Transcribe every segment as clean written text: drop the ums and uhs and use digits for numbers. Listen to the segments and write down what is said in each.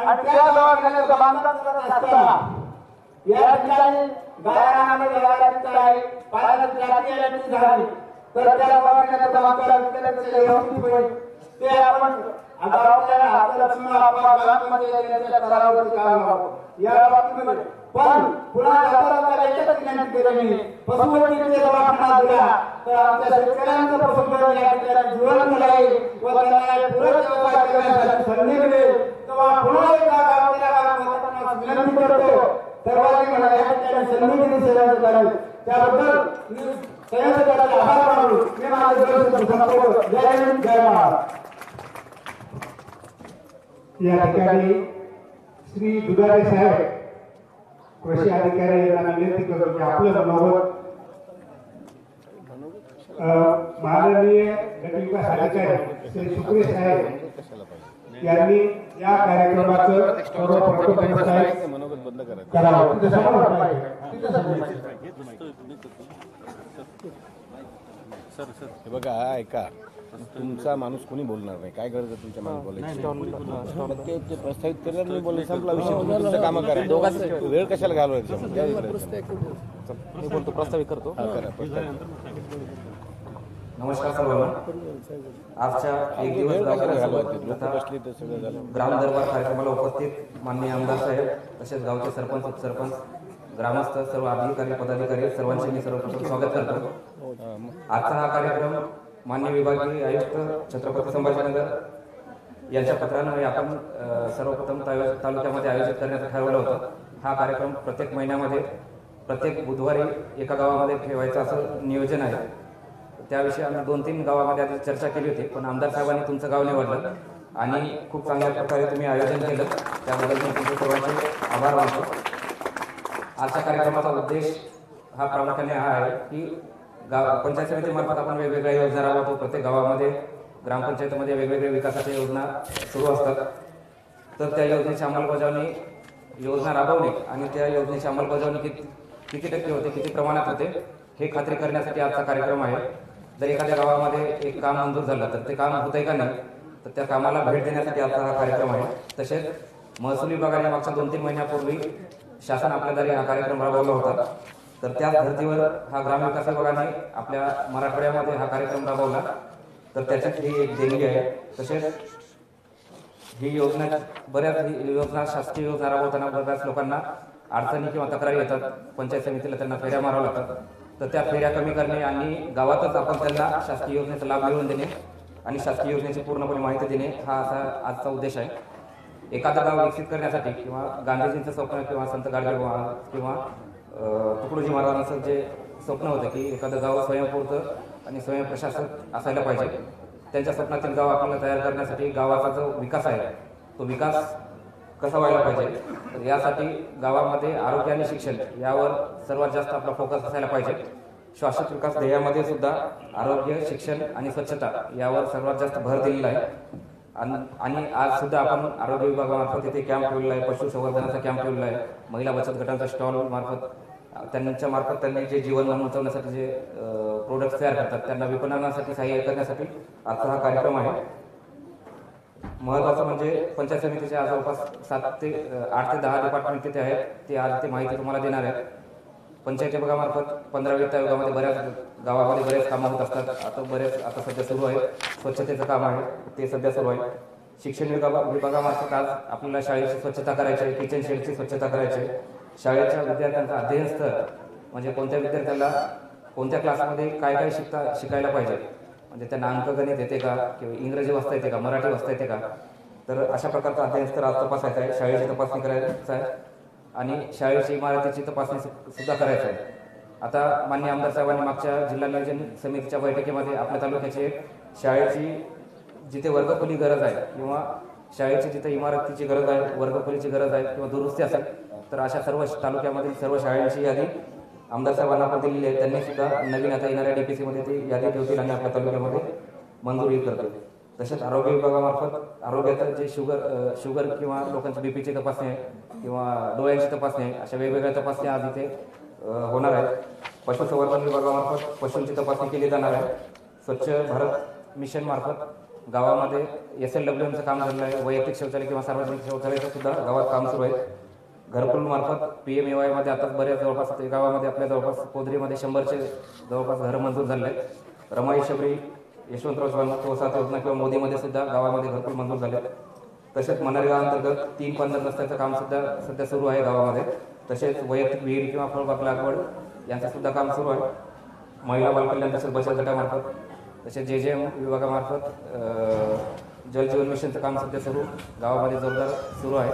आणि त्या दवाखान्याचं बांधकाम करत असताना या ठिकाणी गायरानामध्ये गायरांचं आहे पायात जाती झाली तर त्या दवाखान्याचं बांधकाम केलं तर व्यवस्थित होईल ते आपण गावाला आपल्या ग्रामपंचायत यांच्या स्तरावरती काम व्हावं या बाबतीमध्ये पण पुन्हा जाताना एकच विनंती केली पशुवैद्यकीय दवाखाना दिला तर आमच्या शेतकऱ्यांचं पशुधन या ठिकाणी जीवन राहील व त्यांना पूरक व्यवसाय करण्यासाठी संधी मिळेल तेव्हा पुन्हा एकदा गावाला विनंती करतो सर्वांनी मला या ठिकाणी संधी दिली सेवा करावी त्याबद्दल मी संयुक्त गटाचे आभार मानू मी माझे संपूर्ण जय हिंद जय महाराष्ट्र. या ठिकाणी श्री दुधारे साहेब कृषी अधिकारी यांना विनंती करतो की आपलं मनोगत माननीय गटविकास अधिकारी श्री सुप्रिय साहेब यांनी या कार्यक्रमाचं सर्वप्रथम करावं. हे बघा ऐका तुमचा माणूस कोणी बोलणार नाही काय गरज आहे तुमच्या माणूस बोलायची ते प्रस्तावित केलं मी बोलले संपला विषय तुम्ही तुमचं कामं करा दोघांचं वेळ कशाला घालवायचं मी बोलतो प्रस्तावित करतो नमस्कार सर्वांना. आजच्या एक दिवस ग्राम दरबार कार्यक्रमाला उपस्थित माननीय आमदार साहेब तसेच गावचे सरपंच उपसरपंच ग्रामस्थ सर्व अधिकारी पदाधिकारी सर्वांचे मी सर्वप्रथम स्वागत करतो. आजचा हा कार्यक्रम मान्य विभागीय आयुक्त छत्रपती संभाजीनगर यांच्या पत्राने आपण सर्वप्रथम तालुक्यामध्ये आयोजित करण्याचं ठरवलं होतं. हा कार्यक्रम प्रत्येक महिन्यामध्ये प्रत्येक बुधवारी एका गावामध्ये ठेवायचं असं नियोजन आहे. त्याविषयी आम्ही 2-3 गावामध्ये आधी चर्चा केली होती पण आमदार साहेबांनी तुमचं गाव निवडलं आणि खूप चांगल्या प्रकारे तुम्ही आयोजन केलं त्याबद्दल मी तुमचे सर्वांचे आभार मानतो. आजच्या कार्यक्रमाचा उद्देश हा प्रामुख्याने हा आहे की पंचायत समितीमार्फत आपण वेगवेगळ्या योजना राबवतो. प्रत्येक गावामध्ये ग्रामपंचायतीमध्ये वेगवेगळ्या विकासाच्या योजना सुरू असतात तर त्या योजनेची अंमलबजावणी योजना राबवणे आणि त्या योजनेची अंमलबजावणी किती टक्के होते किती प्रमाणात होते हे खात्री करण्यासाठी आजचा कार्यक्रम आहे. जर एखाद्या गावामध्ये एक काम मंजूर झालं तर ते काम होतंय का नाही तर त्या कामाला भेट देण्यासाठी आजचा हा कार्यक्रम आहे. तसेच महसूल विभागाने मागच्या 2-3 महिन्यापूर्वी शासन आपल्याद्वारे हा कार्यक्रम राबवला होता तर त्याच धर्तीवर हा ग्रामविकास विभागाने आपल्या मराठवाड्यामध्ये हा कार्यक्रम राबवला तर त्याच्यात ही एक देणगी आहे. तसेच ही योजना योजना शासकीय योजना राबवताना बऱ्याच लोकांना अडचणी किंवा तक्रारी येतात. पंचायत समितीला त्यांना फेऱ्या माराव्या लागतात तर त्या फेऱ्या कमी करणे आणि गावातच आपण त्यांना शासकीय योजनेचा लाभ मिळवून देणे आणि शासकीय योजनेची पूर्णपणे माहिती देणे हा असा आजचा उद्देश आहे. एखादं गाव विकसित करण्यासाठी किंवा गांधीजींचं स्वप्न किंवा संत गाडगे किंवा तुकडोजी महाराजांचं जे स्वप्न होतं की एखादं गाव स्वयंपूर्ण आणि स्वयंप्रशासक असायला पाहिजे त्यांच्या स्वप्नातील गाव आपल्याला तयार करण्यासाठी गावाचा जो विकास आहे तो विकास कसा व्हायला पाहिजे तर यासाठी गावामध्ये आरोग्य आणि शिक्षण यावर सर्वात जास्त आपला फोकस असायला पाहिजे. शाश्वत विकास ध्येयामध्ये सुद्धा आरोग्य शिक्षण आणि स्वच्छता यावर सर्वात जास्त भर दिलेला आहे. आणि आज सुद्धा आपण आरोग्य विभागामार्फत इथे कॅम्प ठेवलेला आहे. पशुसंवर्धनाचा कॅम्प ठेवलेला आहे. महिला बचत गटांचा स्टॉल मार्फत त्यांच्या मार्फत त्यांनी जे जीवन उंचावण्यासाठी जे प्रोडक्ट्स तयार करतात त्यांना विपणनासाठी सहाय्य करण्यासाठी आजचा हा कार्यक्रम आहे. महत्त्वाचं म्हणजे पंचायत समितीचे आज जवळपास 8 ते 10 डिपार्टमेंट तिथे आहेत ते आज ते माहिती तुम्हाला देणार आहेत. पंचायत विभागामार्फत 15 वित्त आयोगामध्ये बऱ्याच गावामध्ये बरेच कामं होत असतात. आता सध्या सुरू आहे. स्वच्छतेचं काम आहे ते सध्या सुरू आहे. शिक्षण विभागामार्फत आज आपल्याला शाळेची स्वच्छता करायची आहे. किचन शेडची स्वच्छता करायची आहे. शाळेच्या विद्यार्थ्यांचा अध्ययन स्तर म्हणजे कोणत्या विद्यार्थ्याला कोणत्या क्लासमध्ये काय काय शिकायला पाहिजे म्हणजे त्यांना अंकगणित येते का किंवा इंग्रजी वाचता येते का मराठी वाचता येते का तर अशा प्रकारचा अध्ययन स्तर आज तपासायचा आहे. शाळेची तपासणी करायचं आहे आणि शाळेची इमारतीची तपासणी सुद्धा करायचं आहे. आता माननीय आमदार साहेबांनी मागच्या जिल्हा नियोजन समितीच्या बैठकीमध्ये आपल्या तालुक्याची शाळेची जिथे वर्गखोली गरज आहे किंवा शाळेची जिथे इमारतीची गरज आहे वर्गखोलीची गरज आहे किंवा दुरुस्ती असेल तर अशा सर्व तालुक्यामधील सर्व शाळांची यादी आमदार साहेबांना आपण दिलेली आहे. त्यांनी सुद्धा नवीन आता येणाऱ्या DPCमध्ये ती यादी ठेवतील आणि आपल्या तालुक्यामध्ये मंजुरी करतील. तसेच आरोग्य विभागामार्फत आरोग्याचं जे शुगर किंवा लोकांची BPची तपासणी आहे किंवा डोळ्यांची तपासणी आहे अशा वेगवेगळ्या तपासण्या आज इथे होणार आहेत. पशुसंवर्धन विभागामार्फत पशूंची तपासणी केली जाणार आहे. स्वच्छ भारत मिशन मार्फत गावामध्ये SLWMचं काम झालं आहे, वैयक्तिक शौचालय किंवा सार्वजनिक शौचालयाचं सुद्धा गावात काम सुरू आहे. घरकुल मार्फत PMAY मध्ये आता बऱ्याच जवळपास गावामध्ये आपल्या जवळपास पोदरीमध्ये 100चे जवळपास घरं मंजूर झाले आहेत. रमाई शबरी, यशवंतराव चव्हाण प्रोत्साहन योजना किंवा मोदीमध्ये सुद्धा गावामध्ये घरकुल मंजूर झाले. तसेच मनरेगा अंतर्गत 3 15 रस्त्याचं काम सुद्धा सध्या सुरू आहे गावामध्ये. तसेच वैयक्तिक विहीर किंवा फळबाग लागवड यांचं सुद्धा काम सुरू आहे. महिला बालकल्याण तसेच बचत गटामार्फत तसेच JJM विभागामार्फत जलजीवन मिशनचं काम सध्या गावामध्ये जोरदार सुरू आहे.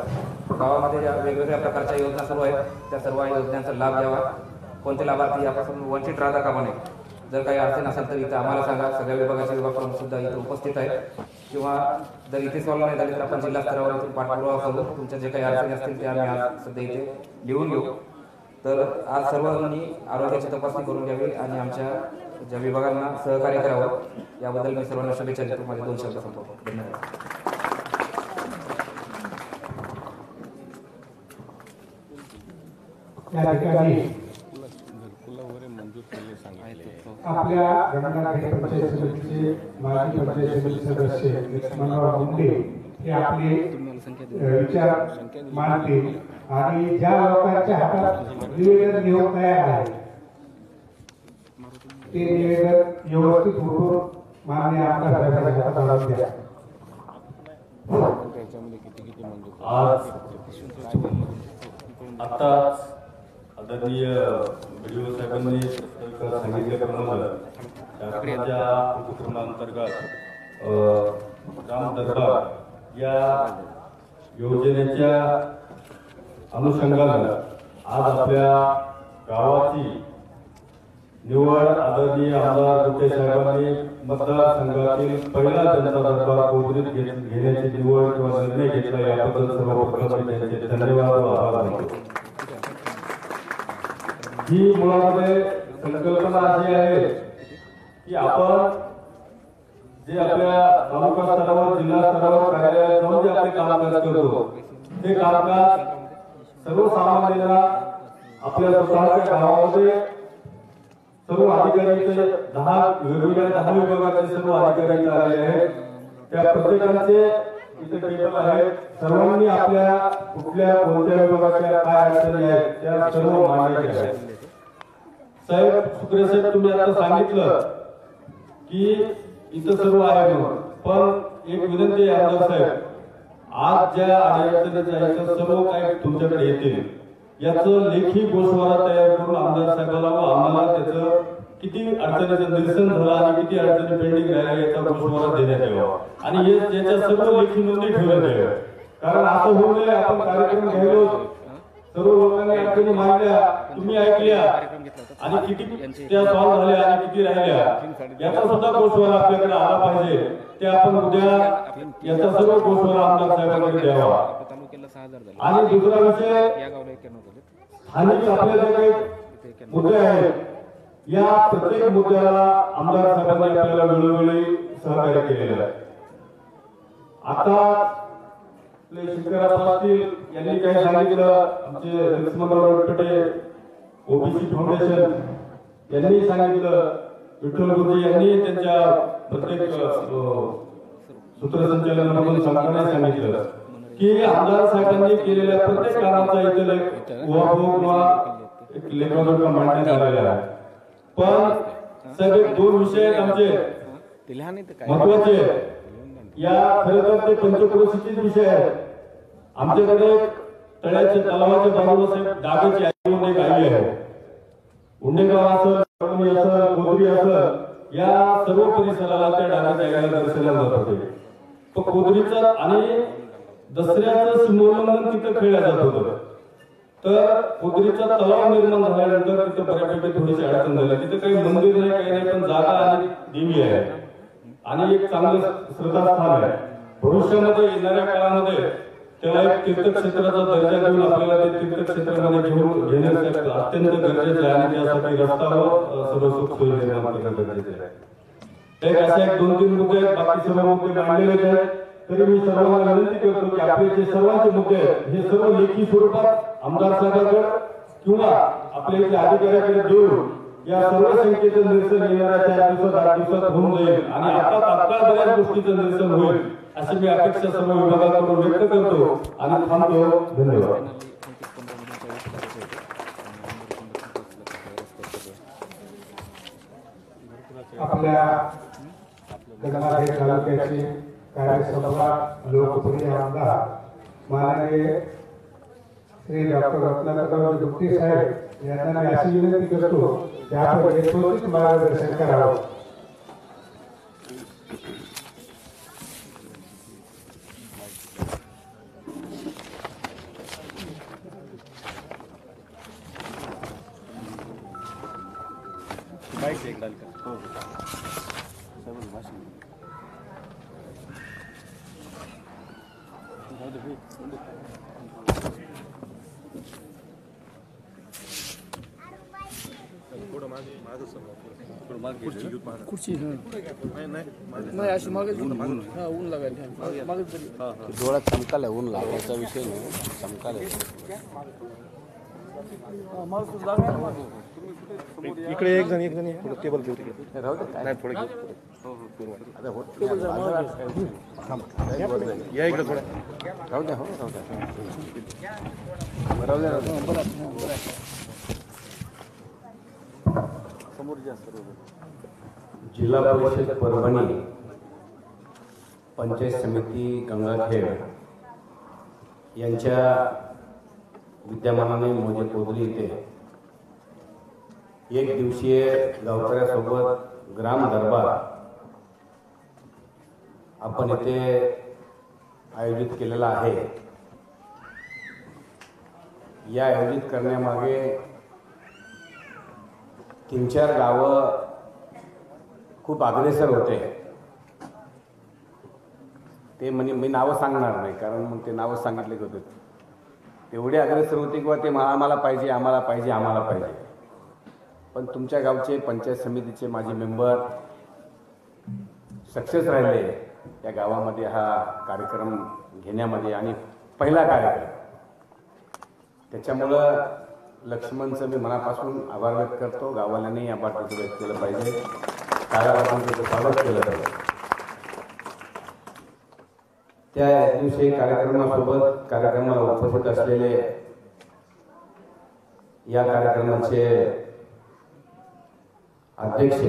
गावामध्ये ज्या वेगवेगळ्या प्रकारच्या योजना सुरू आहेत त्या सर्व योजनांचा लाभ घ्यावा. कोणते लाभार्थी यापासून वंचित राहता कामा नये. जर काही अडचण असेल तर इथं आम्हाला सांगा. सगळ्या विभागाचे विभाग प्रमुख सुद्धा इथे उपस्थित आहेत. किंवा जर इथे सॉल्व्ह नाही झाली तर आपण जिल्हा स्तरावर इथून पाठपुरावा करू. तुमच्या जे काही अडचणी असतील त्या आम्ही आज सध्या इथे लिहून घेऊ. तर आज सर्वांनी आरोग्याची तपासणी करून घ्यावी आणि आमच्या ज्या विभागांना सहकार्य करावं याबद्दल मी सर्वांना शुभेच्छा देतो. माझे 2 शब्द संपवतो. धन्यवाद. या ठिकाणी आपल्या गणना पंचायत समितीचे माजी पंचायत समिती सदस्य लक्ष्मणराव मुंडे हे आपले विचार मांडतील आणि ज्या लोकांच्या हातात निवेदन घेऊन तयार आहे ते निवेदन व्यवस्थित होऊन मान्य आमदार साहेबांच्या हातात आणून द्या. आज आताच आदरणीय BDO साहेबांनी सांगितल्याप्रमाणे शासनाच्या उपक्रमांतर्गत ग्राम दरबार या योजनेच्या अनुषंगाने आज आपल्या गावाची निवड आदरणीय आमदार गुट्टे साहेबांनी मतदारसंघातील पहिला जनता दरबार पोदरीत घेण्याची निवड किंवा निर्णय घेतला याबद्दल सर्वप्रथम त्यांचे धन्यवाद व आभार मानतो. ही मुळामध्ये संकल्पना अशी आहे की आपण जे आपल्या तालुका स्तरावर जिल्हा स्तरावर कार्यालयात जाऊन जे आपले कामकाज करतो ते कामकाज सर्वसामान्यांना आपल्या स्वतःच्या गावामध्ये सर्व अधिकाऱ्यांचे 10 वेगवेगळ्या विभागाचे सर्व अधिकारी आलेले आहेत. त्या प्रत्येकाचे इथे टेबल आहेत. सर्वांनी आपल्या कुठल्या कोणत्या विभागाच्या काय अडचणी आहेत त्या सर्व मांडायच्या आहेत. साहेब सुक्रे साहेब तुम्ही आता सांगितलं की इथं सर्व आहे म्हणून, पण एक विनंती आहे आमदार साहेब, आज ज्या अडचणीच्या आहेत सर्व काय तुमच्याकडे येतील याचं लेखी गोषवारा तयार करून आमदार साहेबांना व आम्हाला त्याचं किती अडचणीचं निरसन झालं आणि किती अडचणी पेंडिंग राहिल्या याचा गोषवारा देण्यात यावा आणि याच्या सर्व लेखी नोंदी ठेवण्यात याव्या. कारण असं होऊ नये आपण कार्यक्रम घ्यायलो सर्व लोकांनी अडचणी मांडल्या तुम्ही ऐकल्या आणि किती त्या सॉल्व्ह झाल्या आणि किती राहिल्या याचा सुद्धा गोषवारा आपल्याकडे आला पाहिजे. ते आपण उद्या याचा सर्व गोषवारा आमदार साहेबांकडे द्यावा. आणि दुसरा विषय स्थानिक आपल्या जे काही मुद्दे आहेत या प्रत्येक मुद्द्याला आमदार साहेबांनी आपल्याला वेळोवेळी सहकार्य केलेलं आहे. आता शंकरराव पाटील यांनी काही सांगितलं, आमचे लक्ष्मणराव टटे OBC फाउंडेशन यांनी सांगितलं, विठ्ठल गुरुजी यांनी त्यांच्या प्रत्येक सूत्रसंचालनामधून सांगताना सांगितलं की आमदार साहेबांनी केलेल्या प्रत्येक कामाचा इथे एक लेखाजोखा मांडण्यात आलेला आहे. पण साहेब 2 विषय आहेत आमचे महत्वाचे. या खरं तर ते पंचक्रोशीचे विषय आहेत. आमच्याकडे तळ्याच्या तलावाच्या बाजूला साहेब डाबेची आई म्हणून एक आई आहे. उंडेगाव असेल, कळवणी असेल, कोदरी असेल या सर्व परिसराला त्या डाबेच्या आईला दर्शनाला जात होते. तो कोदरीचा आणि दसऱ्याचं सिमोल्लंघन तिथं खेळलं जात होतं. तर कोदरीचा तलाव निर्माण झाल्यानंतर तिथं बऱ्यापैकी थोडीशी अडचण झाली. तिथं काही मंदिर नाही काही नाही, पण जागा आणि देवी आहे आणि एक चांगलं श्रद्धास्थान आहे. भविष्यामध्ये येणाऱ्या काळामध्ये त्याला एक तीर्थक्षेत्राचा दर्जा देऊन आपल्याला ते तीर्थक्षेत्रामध्ये घेण्यासाठी अत्यंत गरजेचं आहे आणि त्यासाठी रस्ता व सर्व सुखसोयी निर्माण करणं गरजेचं आहे. एक असे 2-3 मुद्दे आहेत, बाकी सर्व मुद्दे मांडलेले आहेत. तरी मी सर्वांना विनंती करतो की आपले जे सर्वांचे मुद्दे आहेत हे सर्व लेखी स्वरूपात आमदार साहेबांकडे किंवा आपल्या इथे अधिकाऱ्याकडे देऊन या सर्व संख्येचं निरसन येणाऱ्या 4 दिवसात 8 दिवसात होऊन जाईल आणि आता तात्काळ बऱ्याच गोष्टीचं निरसन होईल अशी मी अपेक्षा सर्व विभागाकडून व्यक्त करतो आणि थांबतो. धन्यवाद. आपल्या गंगाखेड तालुक्याचे कार्यसभा लोकप्रिय आमदार माननीय श्री डॉक्टर रत्नाकरराव दुपटे साहेब यांना मी अशी विनंती करतो की आपण यथोचित मार्गदर्शन करावं. डोळ्यात चमकाला ऊन लागायचा विषय नाही, चमकाला इकडे एक जण थोडं टेबल घेऊ तिकडे राहू दे काय थोडं या इकडे थोडं राहू द्या. हो राहू द्या. जिल्हा परिषद परभणी पंचायत समिती गंगाखेड यांच्या विद्यमानाने मोजे पोदरी येथे एक दिवसीय गावकऱ्यासोबत ग्राम दरबार आपण इथे आयोजित केलेला आहे. या आयोजित करण्यामागे 3-4 गावं खूप अग्रेसर होते. ते म्हणे मी नावं सांगणार नाही, कारण मग ते नावं सांगितले होते तेवढे अग्रेसर होते किंवा ते आम्हाला पाहिजे आम्हाला पाहिजे आम्हाला पाहिजे. पण तुमच्या गावचे पंचायत समितीचे माजी मेंबर सक्सेस राहिले या गावामध्ये हा कार्यक्रम घेण्यामध्ये, आणि पहिला कार्यक्रम. त्याच्यामुळं लक्ष्मणचं मी मनापासून आभार व्यक्त करतो. गाववाल्यांनी आभार व्यक्त केलं पाहिजे, काळापासून त्याचं स्वागत केलं पाहिजे. त्या दिवशी कार्यक्रमासोबत कार्यक्रमाला उपस्थित असलेले या कार्यक्रमाचे अध्यक्ष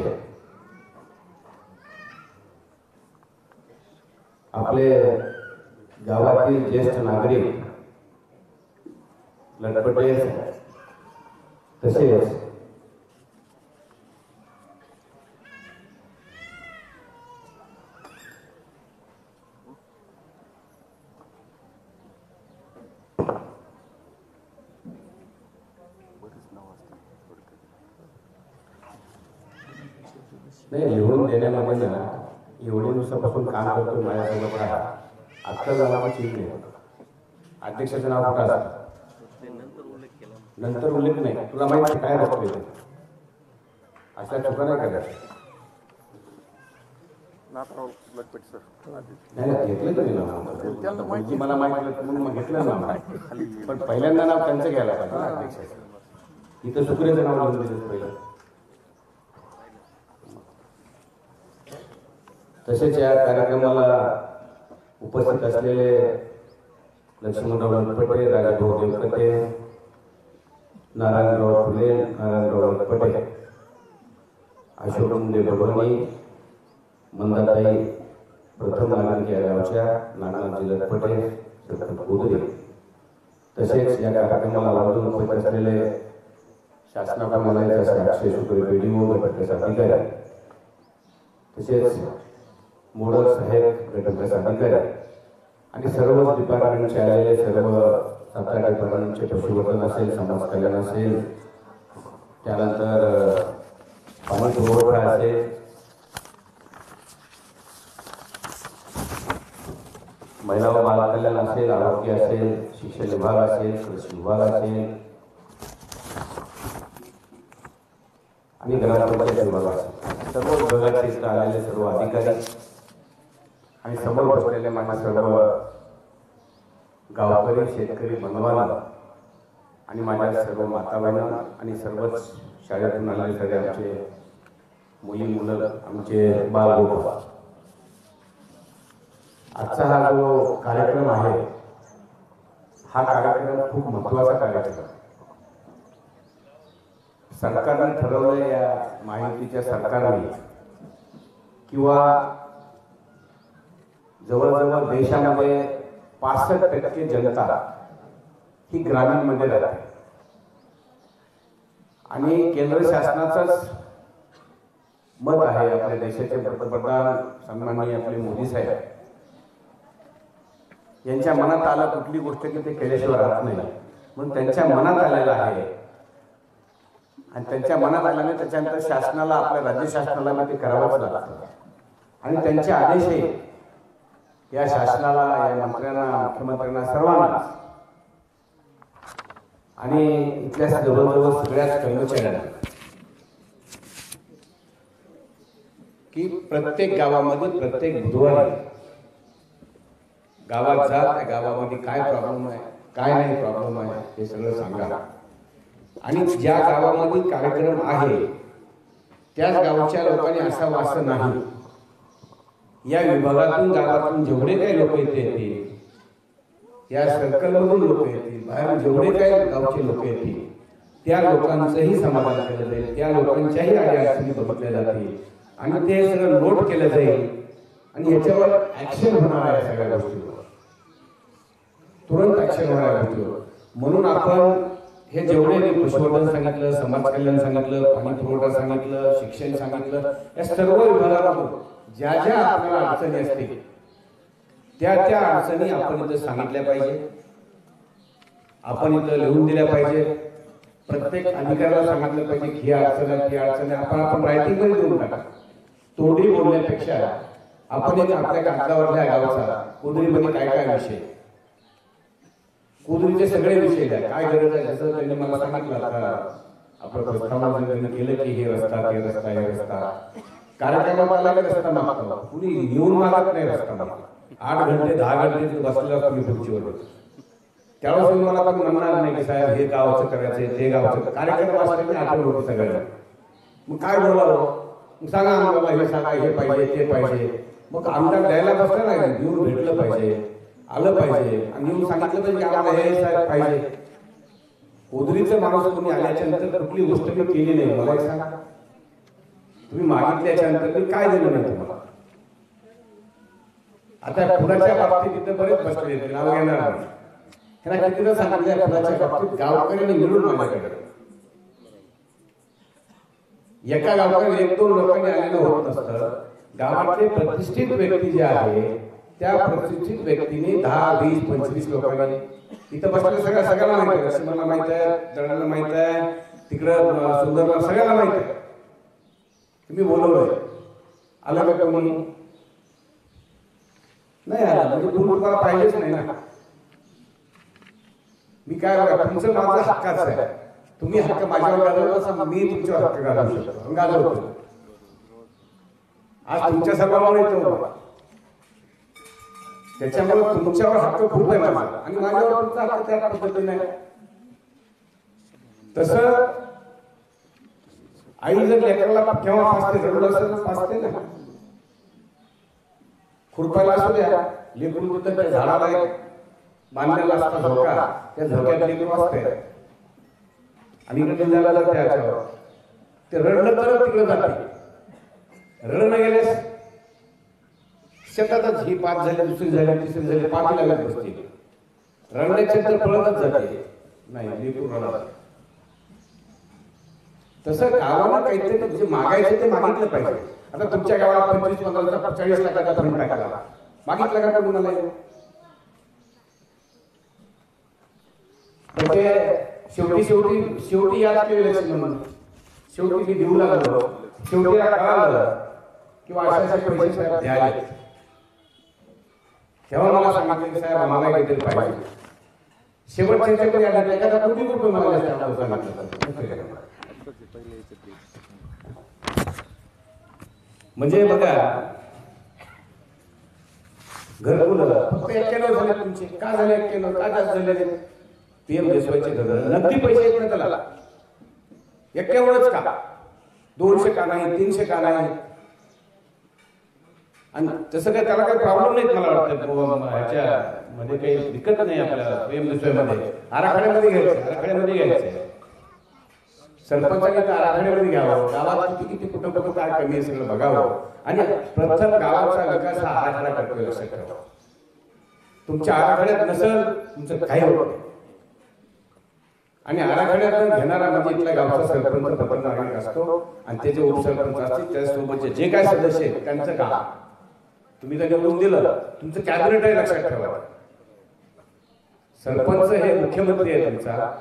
आपले गावातील ज्येष्ठ नागरिक लटपटे, तसेच नाही लिहून देण्यामध्ये ना एवढे दिवसापासून काम करतो माझ्यासोबत राहा. आत्ता नावाची चीज नाही, अध्यक्षाचं नाव कुठं असतं नंतर उल्लेख नाही. तुला माहिती काय बघतोय अशा चुका नाही करायच्या. नाही घेतलं तुम्ही नाव, मला माहिती म्हणून मग घेतलं नाव, पण पहिल्यांदा नाव त्यांचं घ्यायला पाहिजे ना अध्यक्षाचं. इथं सुप्रियाचं नाव लिहून दिलं पहिलं. तसेच या कार्यक्रमाला उपस्थित असलेले लक्ष्मणराव लटपटे, राजाभाऊ देवकते, नारायणराव फुले, नारायणराव लटपटे, अशोक मुंडे बडवणी, मंदाताई प्रथम नागरिक या गावच्या, नागनाथजी लटपटे, सरपंच गोदरे, तसेच या कार्यक्रमाला आवर्जून उपस्थित असलेले शासनाप्रमाणे अक्षय शुक्र बीडीओ गटविकास अधिकारी, तसेच मोडक साहेब गटविकास अधिकारी आणि सर्व डिपार्टमेंटचे आलेले सर्व 7 डिपार्टमेंटचे पशुवर्धन असेल, समाज कल्याण असेल, त्यानंतर पाणी पुरवठा असेल, महिला व बाल कल्याण असेल, आरोग्य असेल, शिक्षण विभाग असेल, कृषी विभाग असेल आणि ग्रामपंचायत विभाग असेल, सर्व विभागाचे इथं आलेले सर्व अधिकारी आणि समोर बसलेले माझ्या सर्व गावकरी, शेतकरी बांधवांना आणि माझ्या सर्व माताबहिणी आणि सर्वच शाळेतून आलेले सगळे आमचे मुली मुलं, आमचे बालगोपाळ, आजचा हा जो कार्यक्रम आहे हा कार्यक्रम खूप महत्त्वाचा कार्यक्रम आहे. सरकारने ठरवलं, या महायुतीच्या सरकारने किंवा जवळजवळ देशामध्ये 65% जनता ही ग्रामीणमध्ये राहते आणि केंद्र शासनाचंच मत आहे, आपल्या देशाचे पंतप्रधान सन्माननीय आपले मोदी साहेब यांच्या मनात आलं कुठली गोष्ट की ते केल्याशिवाय राहत नाही, म्हणून त्यांच्या मनात आलेलं आहे आणि त्यांच्या मनात आल्याने त्याच्यानंतर शासनाला, आपल्या राज्य शासनाला ते करावंच लागतं आणि त्यांचे आदेशही या शासनाला, या मंत्र्यांना, मुख्यमंत्र्यांना, सर्वांना आणि इथल्या जवळजवळ सगळ्याच कर्मचाऱ्यांना की प्रत्येक गावामध्ये प्रत्येक बुधवारी गावात जा, त्या गावामध्ये काय प्रॉब्लेम आहे, काय नाही प्रॉब्लेम आहे हे सगळं सांगा आणि ज्या गावामध्ये कार्यक्रम आहे त्याच गावच्या लोकांनी असावं असं नाही. या विभागातून, गावातून जेवढे काही लोक येतील, या सर्कलमधून लोक येतील, बाहेर जेवढे काही गावचे लोक येतील, त्या लोकांचंही समाधान केलं जाईल, त्या लोकांच्याही अडचणी बघितल्या जातील आणि ते सगळं नोट केलं जाईल आणि याच्यावर ऍक्शन होणार आहे. सगळ्या गोष्टीवर तुरंत ऍक्शन होणार आहे गोष्टीवर. म्हणून आपण हे जेवढे पशुवर्धन सांगितलं, समाज कल्याण सांगितलं, पाणी पुरवठा सांगितलं, शिक्षण सांगितलं, या सर्व विभागातून ज्या ज्या आपल्याला अडचणी असतील त्या त्या अडचणी आपण इथं सांगितल्या पाहिजे, आपण इथं लिहून दिल्या पाहिजे. प्रत्येक अधिकाऱ्याला सांगितलं पाहिजे की ही अडचण आहे, ती अडचण आहे. आपण रायटिंग मध्ये देऊन टाका. तोंडी बोलण्यापेक्षा आपण एक आपल्या कागदावरल्या गावाचा कुदरीमध्ये काय काय विषय, कुदरीचे सगळे विषय द्या, काय गरज आहे. जसं त्यांनी मला सांगितलं आता आपलं प्रस्तावना त्यांनी केलं की हे रस्ता, ते रस्ता, हे रस्ता. कार्यक्रमात आला रस्ता मागतो, कुणी येऊन मागत नाही रस्ता मागतो. 8 घंटे 10 घंटे बसलेला तुम्ही खुर्चीवर, त्यावेळेस मला पण म्हणणार नाही की साहेब हे गावचं करायचं, ते गावचं. कार्यक्रम वाचले आठवण होती सगळ्यांना. मग काय बोलावं, सांगा आम्हाला हे सांगा, हे पाहिजे, ते पाहिजे. मग आमदार द्यायला बसलं नाही, येऊन भेटलं पाहिजे, आलं पाहिजे आणि येऊन सांगितलं पाहिजे की आम्हाला हे साहेब पाहिजे. उदरीचं माणूस तुम्ही आल्याच्या नंतर कुठली गोष्ट मी केली नाही, मला एक सांगा. तुम्ही मागितल्याच्या नंतर मी काय दिलं नाही तुम्हाला. आता पुराच्या बाबतीत तिथे बरेच बसले, नाव घेणार नाही. त्यांना कितीदा सांगितलं पुराच्या बाबतीत गावकऱ्यांनी मिळून माझ्याकडे, एका गावाकडे 1-2 लोकांनी आलेलं होत नसतं. गावातले प्रतिष्ठित व्यक्ती जे आहे त्या प्रतिष्ठित व्यक्तीने 10, 20, 25 लोकांनी इथं बसलेलं सगळ्याला माहित आहे. मला माहित आहे, दळाला माहित आहे, तिकडं सुंदरला सगळ्याला माहित आहे. तुम्ही बोलवलंय, आलं का कोणी नाही आलं म्हणजे तुम्हाला पाहिजेच नाही ना. मी काय बघा, तुमचं माझं हक्काच आहे. तुम्ही हक्क माझ्यावर गाजवला, मी तुमच्यावर हक्क गाजवू शकतो, गाजवतो. आज तुमच्या सर्वांमुळे येतो, त्याच्यामुळे तुमच्यावर हक्क खूप आहे माझा आणि माझ्यावर तुमचा हक्क त्या पद्धतीने आहे. तसं आई जर लेकराला केव्हा फासते, रडलं असेल तर फासते ना. खुरपायला असू द्या, लेकरू त्या झाडाला बांधलेला असता झोका, त्या झोक्यात लेकरू असते आणि इकडे निघाला जाते त्याच्यावर. ते रडलं तर तिकडे जाते, रडणं गेल्यास शेतातच ही 5 झाली, दुसरी झाली, तिसरी झाली, 5 लागत बसते. रडण्याच्या तर पळतच जाते, नाही लेकरू रडत. तसं गावाला काहीतरी जे मागायचं ते मागितलं पाहिजे. आता तुमच्या गावाला 25-15 40 लाखाचा फंड टाकला, मागितलं का कुणाला? शेवटी याद केलं म्हणून शेवटी मी देऊ लागलो. शेवटी कळालं किंवा अशा पैसे साहेब द्यायला, तेव्हा मला सांगितलं की साहेब आम्हाला काहीतरी पाहिजे. शेवटच्या आला एखादा कोटी रुपये मला सांगितलं. म्हणजे बघा, घरकुल फक्त 91 झाले तुमचे. का झाले 91? का जास्त झाले? पीएम देशवाईचे घर नक्की पैसे येत नाही त्याला. 91च का? 200 का नाही, 300 का नाही? आणि तसं काय त्याला काही प्रॉब्लेम नाहीत मला वाटतं. ह्याच्यामध्ये काही दिक्कत नाही आपल्याला PMDSमध्ये आराखड्यामध्ये घ्यायचं सरपंचाने तर आराखड्यामध्ये घ्यावं, गावात किती किती कुठं कुठं काय कमी आहे सगळं बघावं आणि प्रथम गावाचा विकास हा आराखडा करतोय लक्षात ठेवा. तुमच्या आराखड्यात नसेल तुमचं काही होत नाही. आणि आराखड्यात घेणारा म्हणजे इथल्या गावचा सरपंच प्रथम नागरिक असतो आणि त्याचे उपसरपंच असतील, त्याच्यासोबतचे जे काय सदस्य आहेत त्यांचं काम तुम्ही जर निवडून दिलं तुमचं कॅबिनेट आहे लक्षात ठेवा. सरपंच हे मुख्यमंत्री आहे तुमचा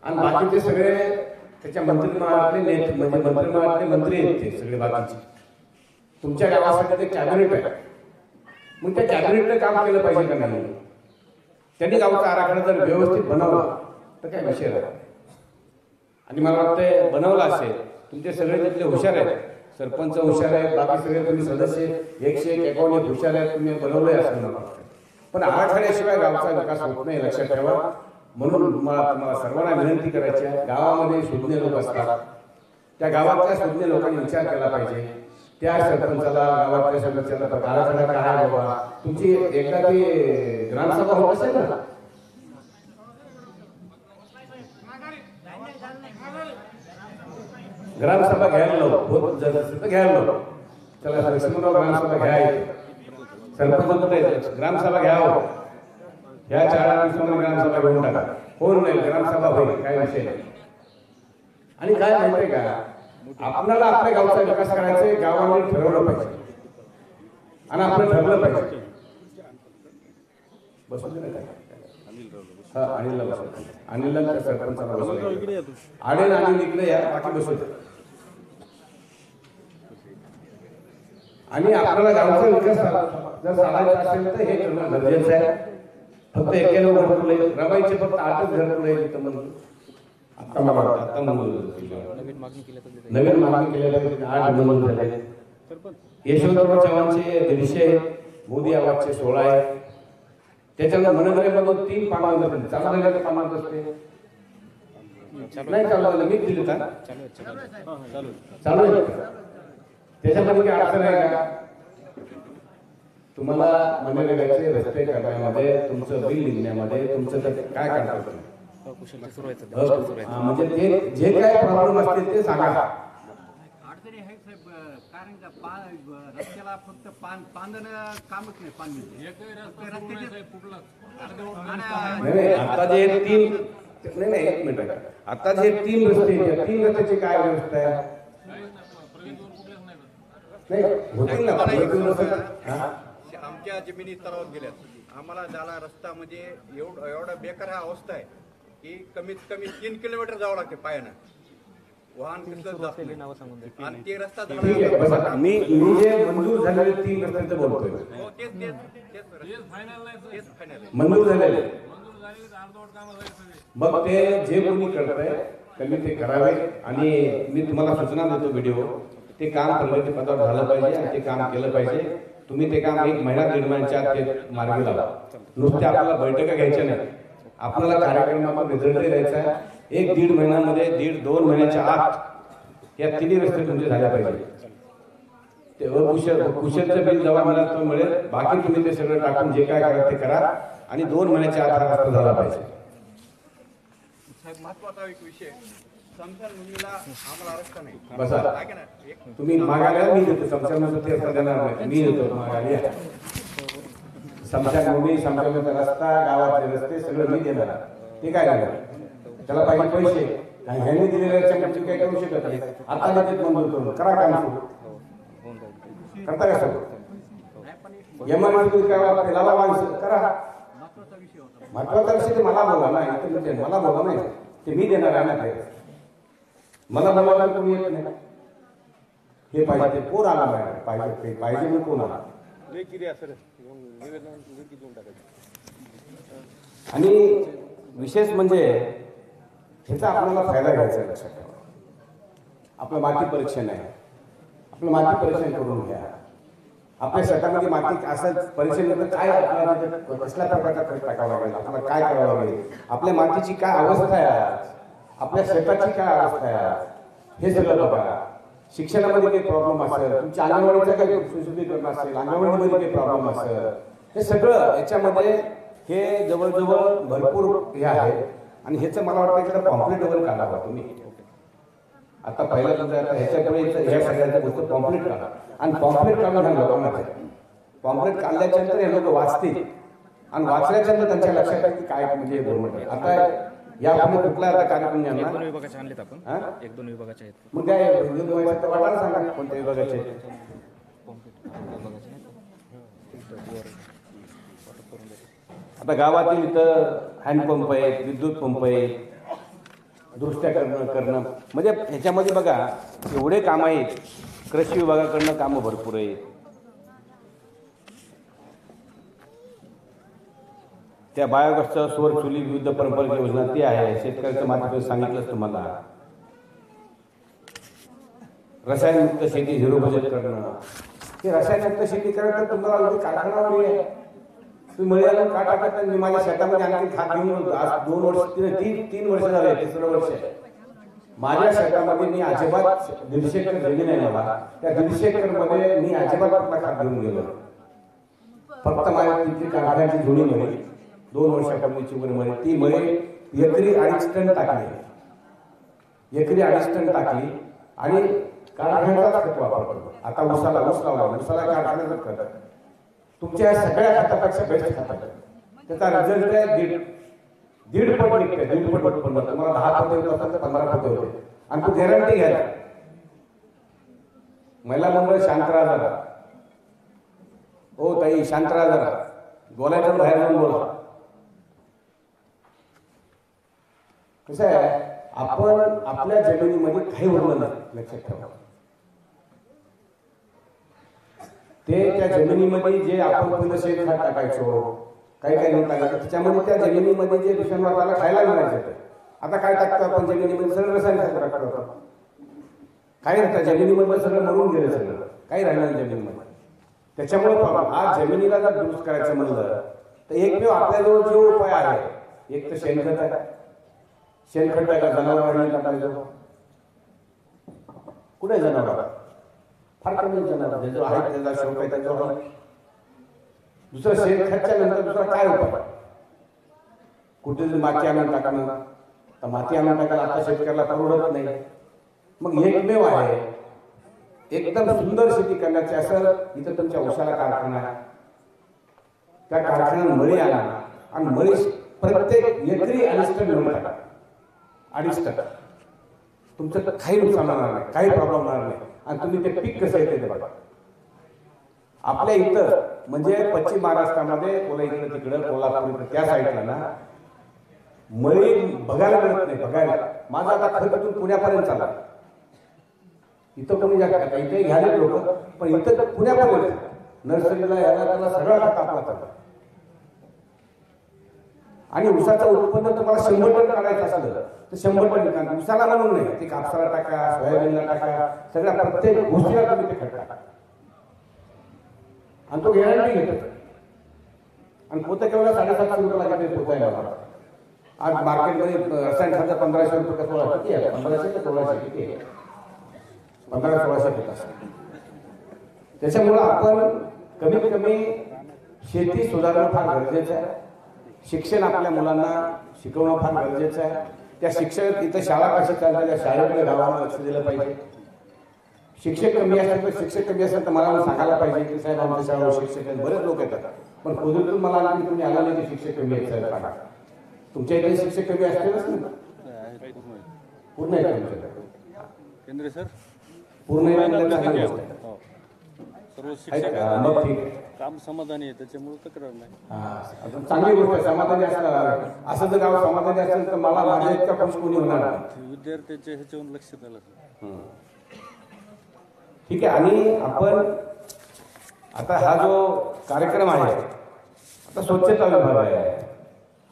आणि बाकीचे सगळे त्याच्या मंत्रिमंडळातले नेते म्हणजे मंत्रिमंडळातले मंत्री आहेत ते सगळे बाकीचे. तुमच्या गावासाठी ते कॅबिनेट आहे. मग त्या कॅबिनेटने काम केलं पाहिजे का नाही? त्यांनी गावचा आराखडा जर व्यवस्थित बनवला तर काय विषय नाही. आणि मला वाटतं बनवला असेल तुमचे सगळे तिथले हुशार आहेत, सरपंच हुशार आहेत, बाकी सगळे तुम्ही सदस्य 151 हुशार आहेत, तुम्ही बनवले असेल मला वाटतं. पण आराखड्याशिवाय गावचा विकास होत नाही लक्षात ठेवा. म्हणून मला सर्वांना विनंती करायची आहे, गावामध्ये शून्य लोक असतात, त्या गावातल्या शून्य लोकांनी विचार केला पाहिजे. त्या सरपंचाला गावातल्या सदस्याला आराखडा काय बाबा तुमची एकदा ती ग्रामसभा होत असेल ना, ग्रामसभा घ्यायला होत घ्यायला चला लक्ष्मणराव ग्रामसभा घ्यायची, सरपंच ग्रामसभा घ्यावं, ह्या 4 दिवसामध्ये ग्रामसभा घेऊन टाका. कोण नाही ग्रामसभा होईल काय विषय नाही. आणि काय माहितीये का, आपल्याला आपल्या गावचा विकास करायचा गावाने ठरवलं पाहिजे आणि आपण ठरवलं पाहिजे. अनिल सरपंचाला बसवलं अनिल इकडे या बाकी बसवलं. आणि आपल्याला गावचा विकास जर साधायचा असेल तर हे करणं गरजेचं आहे. फक्त एकेला घरकुल रमाईचे फक्त 8च घरकुल आहे तिथं म्हणून आता मला वाटतं नवीन मागणी केलेल्या 8 मंजूर झाले. यशवंतराव चव्हाणचे 150, मोदी आवाजचे 16 आहे. त्याच्यानंतर मनरेगामधून 3 पानं चालू पानात असते नाही चालू मी दिली का चालू आहे. त्याच्यामध्ये काय अडचण आहे का? तुम्हाला मनरेगाचे रस्ते करण्यामध्ये तुमचं बिल निघण्यामध्ये तुमचं काय करतात म्हणजे ते जे काय प्रॉब्लेम असतील ते सांगा. अडचणी आहे साहेब, कारण का रस्त्याला फक्त पांदन कामच नाही. पाणी आता जे 3 नाही 1 मिनिट आता जे 3 रस्ते त्या 3 रस्त्याची काय व्यवस्था आहे? नाही होतील ना. आमच्या जमिनी तलावात गेल्यात. आम्हाला झाला रस्ता म्हणजे एवढा बेकार हा अवस्था आहे की कमीत कमी 3 किलोमीटर जावं लागते पायानं. वाहन आणि ते रस्ता मी जे मंजूर झालेले 3 रस्त्यांचं बोलतोय. मंजूर झालेले मग ते जे कोणी करताय त्यांनी ते करावे. आणि मी तुम्हाला सूचना देतो व्हिडिओ ते काम प्रगतीपथावर झालं पाहिजे आणि ते काम केलं पाहिजे. तुम्ही ते काम 1 महिना 1.5 महिन्याच्या आत ते मार्गी लावा. नुसते आपल्याला बैठका घ्यायच्या नाही, आपल्याला कार्यक्रमाचा रिझल्ट द्यायचा आहे. 1-1.5 महिन्यामध्ये 1.5-2 महिन्याच्या आत या 3 रस्ते तुमचे झाले पाहिजे. ते कुशलचं बिल जेव्हा मिळेल तो मिळेल, बाकी तुम्ही ते सगळं टाकून जे काय करा ते करा आणि 2 महिन्याच्या आत हा रस्ता झाला पाहिजे. महत्वाचा एक विषय, समसनभूमीला आम्हाला रस्ता नाही. बसा तुम्ही मागायला मी देतो. समसनभूमीचा रस्ता देणार नाही, मी देतो मागायला. समसनभूमी रस्ता गावातले रस्ते सगळं मी देणार. ते काय करणार त्याला पाहिजे पैसे. ह्यांनी दिलेल्या चमची काय करू शकत नाही. आता लगेच मंजूर करून करा काम सुरू करता का सर? एमआयडी काय वाटते लावा माणसं करा. महत्वाचा विषय मला बोला ना, इथं मला बोला नाही ते मी देणार आहे ना. मला बोलायला कोणी येत नाही. हे पाहिजे ते कोण आला पाहिजे पाहिजे मी कोण आला. आणि विशेष म्हणजे ह्याचा आपल्याला फायदा घ्यायचा आहे. लक्षात ठेवा, आपलं माती परीक्षण आहे. आपलं माती परीक्षण करून घ्या. आपल्या शेतामध्ये माती असं परीक्षण काय आपल्याला कसल्या प्रकारचा खत टाकावा लागेल, आपल्याला काय करावं लागेल, आपल्या मातीची काय अवस्था आहे, आपल्या शेताची काय अवस्था आहे, हे सगळं बघा. शिक्षणामध्ये काही प्रॉब्लेम असेल, तुमच्या अंगणवाडीचा काही सुशोभीकरण असेल, अंगणवाडीमध्ये काही प्रॉब्लेम असेल, हे सगळं याच्यामध्ये हे जवळजवळ भरपूर हे आहे. आणि ह्याचं मला वाटतं की पॉम्प्लेट वगैरे काढावा तुम्ही. आता पहिल्यांदा ह्याच्यापुढे ह्या सगळ्यांच्या गोष्ट पॉम्प्लेट काढा आणि पॉम्प्लेट काढून ह्या लोकांना पॉम्प्लेट काढल्याच्या नंतर हे लोक वाचतील आणि वाचल्याच्या नंतर त्यांच्या लक्षात येईल की काय म्हणजे गव्हर्नमेंट आता यापुढे कुठला आता कार्यक्रम एक दोन विभागाचे आणलेत आपण, एक दोन विभागाचे आहेत. मग काय वाटायला सांगा कोणत्या विभागाचे. आता गावातील इथं हँडपंप आहेत, विद्युत पंप आहेत, दुरुस्त्या करणं म्हणजे ह्याच्यामध्ये बघा एवढे काम आहेत. कृषी विभागाकडनं कामं भरपूर आहेत. त्या बायोगॅसचं सौर चुली विविध परंपरा योजना ती आहे. शेतकऱ्याच्या माध्यमातून सांगितलंच तुम्हाला. रसायनमुक्त शेती झिरो बजेट करणं. ते रसायनमुक्त शेती करायचं तुम्हाला कारखाना आहे. तुम्ही मळ्याला का टाकत नाही. माझ्या शेतामध्ये आणखी खात घेऊन होतो. आज 2 वर्ष 3 वर्ष झाले, 3 वर्ष आहे. माझ्या शेतामध्ये मी अजिबात 150 एकर जमीन आहे मला. त्या 150 एकर मध्ये मी अजिबात कुठला खात घेऊन गेलो. फक्त माझ्या तिथली कारखान्याची जुनी मळी 2 वर्षापूर्वीची मळी, ती मळी एकरी 2.5 टन टाकली. एकरी 2.5 टन टाकली आणि कारखान्याचा खत वापरतो. आता ऊस लावला, ऊसाला कारखान्याचं खत. तुमच्या सगळ्या खतापेक्षा बेस्ट खत आहे. त्याचा रिझल्ट आहे दीड पट निघते. 1.5 पट उत्पन्न. तुम्हाला 10 पट होत असेल तर 15 पट होते. आणि तू गॅरंटी घ्या. महिला मंडळ शांत राहा जरा. हो ताई शांत राहा जरा. बोलायचं बाहेर जाऊन बोला. कसं आहे आपण आपल्या जमिनीमध्ये काही उरलं नाही लक्षात ठेवा. ते त्या जमिनीमध्ये जे आपण पहिलं शेणखत टाकायचो काही नाही टाकायचं त्याच्यामध्ये त्या जमिनीमध्ये जे दूषणवाला खायला मिळायचं. आता काय टाकतो आपण जमिनीमध्ये सगळं रसायन टाकतो. काही नाही त्या जमिनीमध्ये सगळं मरून गेलं सगळं काही राहिलं नाही जमिनीमध्ये. त्याच्यामुळे आज जमिनीला जर दुरुस्त करायचं म्हणलं तर एकमेव आपल्याजवळ जो उपाय आहे एक तर शेणखत आहे. शेणखत आहे का जनावरांनी टाकायचं. कुठे जनावर फार कमी जनावर जो आहे त्याचा शौक आहे त्याच्यावर. दुसरं शेणखतच्या नंतर दुसरा काय उपाय. कुठेतरी माती आणून टाकणं. तर माती आणून टाकायला आता शेतकऱ्याला परवडत नाही. मग एकमेव आहे एकदम सुंदर शेती करण्याची असं इथं तुमच्या उसाला कारखाना आहे. त्या कारखान्यात मळी आणा आणि मळी प्रत्येक एकरी 2.5 टन मळी टाका. 2.5 टन. तुमचं काही नुकसान होणार नाही, काही प्रॉब्लेम होणार नाही. आणि तुम्ही ते पीक कसं येते ते बघा. आपल्या इथं म्हणजे पश्चिम महाराष्ट्रामध्ये इकडे तिकडं कोल्हापूर त्या साईडला ना मळी बघायला मिळत नाही. बघायला माझा आता खर्च पुण्यापर्यंत चालला. इथं कोणी जास्त इथे घ्यायला लोक पण इथं पुण्यापर्यंत नर्सरीला यायला त्याला सगळा खत आपला चालला. आणि उसाचं उत्पन्न तुम्हाला 100 टन काढायचं असलं तर 100 टन निघणार. उसाला म्हणून नाही ते कापसाला टाका, सोयाबीनला टाका, सगळ्या प्रत्येक गोष्टीला तुम्ही ते खत टाका. आणि तो गॅरंटी घेतो. आणि पोतं केवढा 750 रुपये लागेल पोतायला. आज मार्केटमध्ये रसायन खर्च 1500 रुपये का 16 किती आहे. 1500 का 1600 किती आहे. 1500-1600 घेत. त्याच्यामुळं आपण कमीत कमी शेती सुधारणं फार गरजेचं आहे. शिक्षण आपल्या मुलांना शिकवणं फार गरजेचं आहे. त्या शिक्षक इथं शाळा कशा चालतात त्या शाळेकडे गावाला लक्ष दिलं पाहिजे. शिक्षक कमी असेल तर शिक्षक कमी असेल तर मला सांगायला पाहिजे की साहेब आमच्या शाळेवर शिक्षक आहेत. बरेच लोक येतात पण खोदून मला आणखी तुम्ही आला नाही की शिक्षक कमी आहेत साहेब सांगा. तुमच्या इथे शिक्षक कमी असतीलच ना. पूर्ण आहे केंद्र सर पूर्ण मग ठीक काम समाधानी आहे त्याच्यामुळे तक्रार नाही. चांगली गोष्ट समाधानी असणार. असं जर गाव समाधानी असेल तर मला माझ्या इतका खुश कोणी होणार नाही. विद्यार्थ्यांच्या ह्याच्यावर लक्ष द्यायला ठीक आहे. आणि आपण आता हा जो कार्यक्रम आहे आता स्वच्छता विभाग आहे.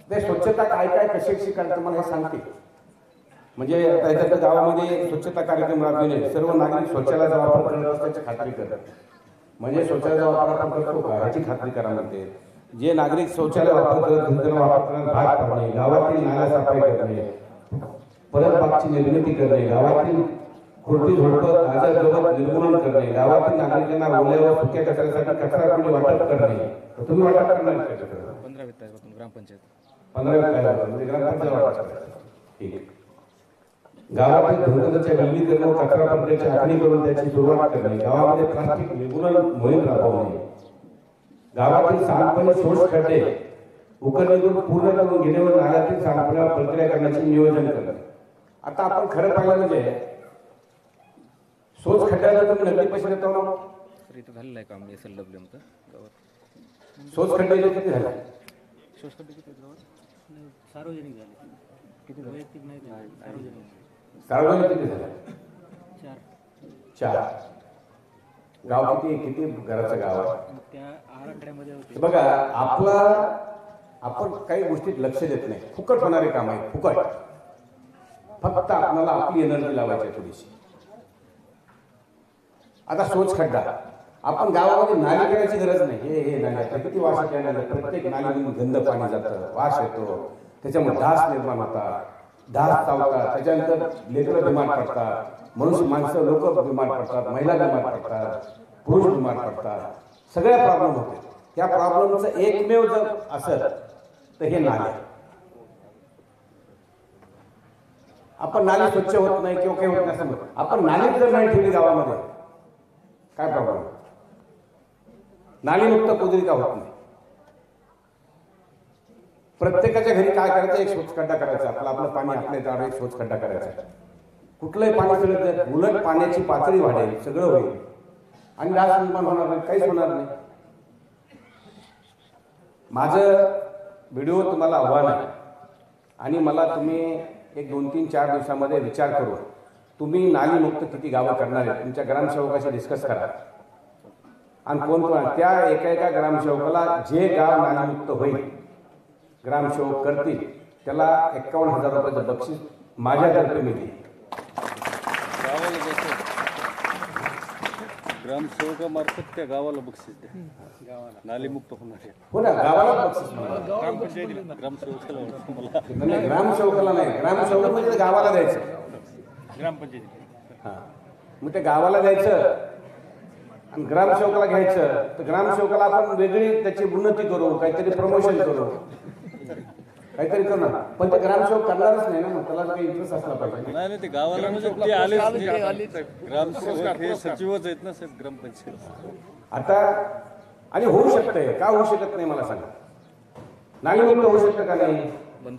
ते स्वच्छता काय काय कशी करतात मला हे सांगते. म्हणजे त्याच्या गावामध्ये स्वच्छता कार्यक्रम राबविणे सर्व नागरिक शौचालयाचा वापर करत असल्याची खात्री करतात. म्हणजे शौचालयाचा वापर आपण करतो का याची खात्री करा म्हणते. जे नागरिक शौचालय वापर करत भिंतीला वापर करत भाग पाडणे, गावातील नाल्या सफाई करणे, परत बागची निर्मिती करणे, गावातील खुर्ची झोडपं गाजर गवत निर्मूलन करणे, गावातील नागरिकांना ओल्या व सुक्या कचऱ्यासाठी कचरा कुंडी वाटप करणे. तर तुम्ही वाटप करणार का कचरा? 15 वित्त आहे ग्रामपंचायत. 15 म्हणजे ग्रामपंचायत वाटप करायचं. ठीक. गावातील धनगरच्या गल्लीकरण व कचरा प्रक्रियेची आखणी करून त्याची सुरुवात करणे. गावामध्ये प्लास्टिक निर्मूलन मोहीम राबवणे. गावातील सांडपाणी शोष खड्डे उकरणीतून पूर्ण करून घेणे व नाल्यातील सांडपाण्यावर प्रक्रिया करण्याचे नियोजन करणे. आता आपण खरं पाहिलं म्हणजे शोष खड्ड्याला तुम्ही नगदी पैसे देतो ना. सर इथं झालेलं आहे काम SLW गावात. शोष खड्डे किती झाले? शोष खड्डे किती गावात? सार्वजनिक झाले. किती वैयक्तिक नाही सार्वजनिक. सार्वजनिक किती झाले? 4. गाव किती घराचं गाव आहे? त्या आराखड्यामध्ये होते. बघा आपण काही गोष्टीत लक्ष देत नाही. फुकट होणारे काम आहे, फुकट. फक्त आपल्याला आपली एनर्जी लावायची आहे थोडीशी. आता शोच खड्डा आपण गावामध्ये नाली करायची गरज नाही. हे नाली आता किती वास येते. प्रत्येक नालीमधून गंद पाणी जातं, वास येतो, त्याच्यामुळे डास निर्माण होतात, डास चावतात, त्याच्यानंतर लेकरं बिमार पडतात, माणसं लोक बिमार पडतात, महिला बिमार पडतात, पुरुष बिमार पडतात, सगळ्या प्रॉब्लेम होते. त्या प्रॉब्लेमचं एकमेव जर असेल तर हे नाले. आपण नाली स्वच्छ होत नाही किंवा काही होत नाही असं आपण नाली जर नाही ठेवली गावामध्ये काय प्रॉब्लेम? नालीमुक्त कोदरिका होत नाही. प्रत्येकाच्या घरी काय करायचं? एक शोच खड्डा करायचा. आपलं पाणी आपल्या दारात एक शोच खड्डा करायचा. कुठलंही पाणी सगळं उलट पाण्याची पातळी वाढेल, सगळं होईल आणि डास निर्माण होणार नाही, काहीच होणार नाही. माझं व्हिडिओ तुम्हाला आव्हान आहे आणि मला तुम्ही एक 2-3-4 दिवसामध्ये विचार करू. तुम्ही नालीमुक्त किती गावं करणार आहे तुमच्या ग्रामसेवकाशी डिस्कस करा आणि कोण त्या एका ग्रामसेवकाला जे गाव नालीमुक्त होईल ग्रामसेवक करतील त्याला 51,000 रुपयाचं बक्षीस माझ्यातर्फे मिळेल. ग्रामसेवकामार्फत त्या गावाला बक्षीस द्या. नालीमुक्त होणार. हो ना, गावाला बक्षीस ग्रामपंचायतीला ग्रामसेवकाला नाही. ग्रामसेवक म्हणजे गावाला द्यायचं. ग्रामपंचायती हां, मग ते गावाला द्यायचं आणि ग्रामसेवकाला घ्यायचं. तर ग्रामसेवकाला आपण वेगळी त्याची उन्नती करू, काहीतरी प्रमोशन करू, काहीतरी करू ना. पण ते ग्रामसेवक करणारच नाही ना, मग त्याला काही इंटरेस्ट असला पाहिजे. नाही ते गावाला म्हणजे ते आलेच. ग्रामसेवक हे सचिवच आहेत ना साहेब ग्रामपंचायत. आता आणि होऊ शकतंय का होऊ शकत नाही मला सांगा. नालीमुक्त होऊ शकतं का नाही?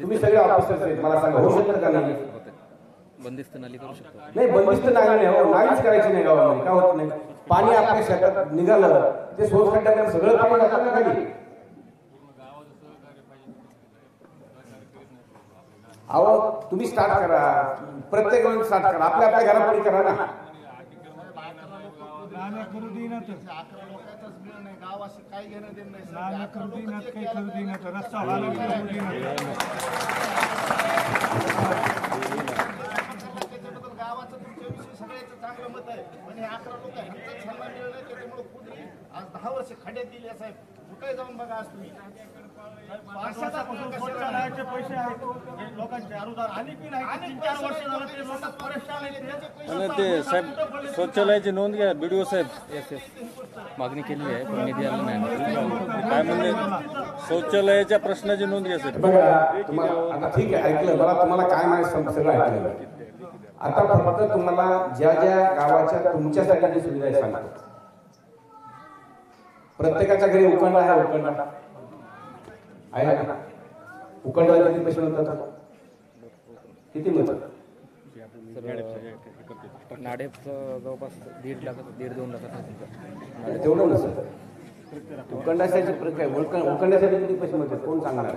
तुम्ही सगळे ऑफिसर्स आहेत, मला सांगा होऊ शकतं का नाही? बंदिस्त नाली करू शकतो. नाही, बंदिस्त नाली नाही. नालीच करायची नाही गावामध्ये. का होत नाही? पाणी आपल्या शेतात निघालं ते शोध खड्ड्यात सगळं पाणी जातं ना खाली. अहो तुम्ही स्टार्ट करा, प्रत्येक वेळी स्टार्ट करा, आपल्या घरापुढे करा ना. गावाचं तुमच्याविषयी सगळ्याचं चांगलं मत आहे. पण हे 11 लोक ह्यांचाच सन्मान मिळणार त्याच्यामुळे कुठली आज 10 वर्ष खड्ड्यात दिली साहेब. कुठे जाऊन बघा आज तुम्ही पैसे आहेत लोकांचे अनुदान आणि 3-4 वर्ष झालं ते लोक परेशान आहेत. ते साहेब शौचालयाची नोंद घ्या. BDO साहेब मागणी केली आहे पण निधी आला नाही. काय म्हणले शौचालयाच्या प्रश्नाची नोंद घ्या साहेब. बघा तुम्हाला आता ठीक आहे ऐकलं. मला तुम्हाला काय माहिती सगळं ऐकलं. आता फक्त तुम्हाला ज्या गावाच्या तुमच्यासाठी जी सुविधा आहे सांगतो. प्रत्येकाच्या घरी उकंडा आहे. उकंडा आहे ना? उकंडाला किती पैसे मिळतात? किती मिळतात? नाडेपचं जवळपास 1.5 लाख 1.5-2 लाख तेवढं नसतं. उकंड्यासाठी किती पैसे मिळतात कोण सांगणार?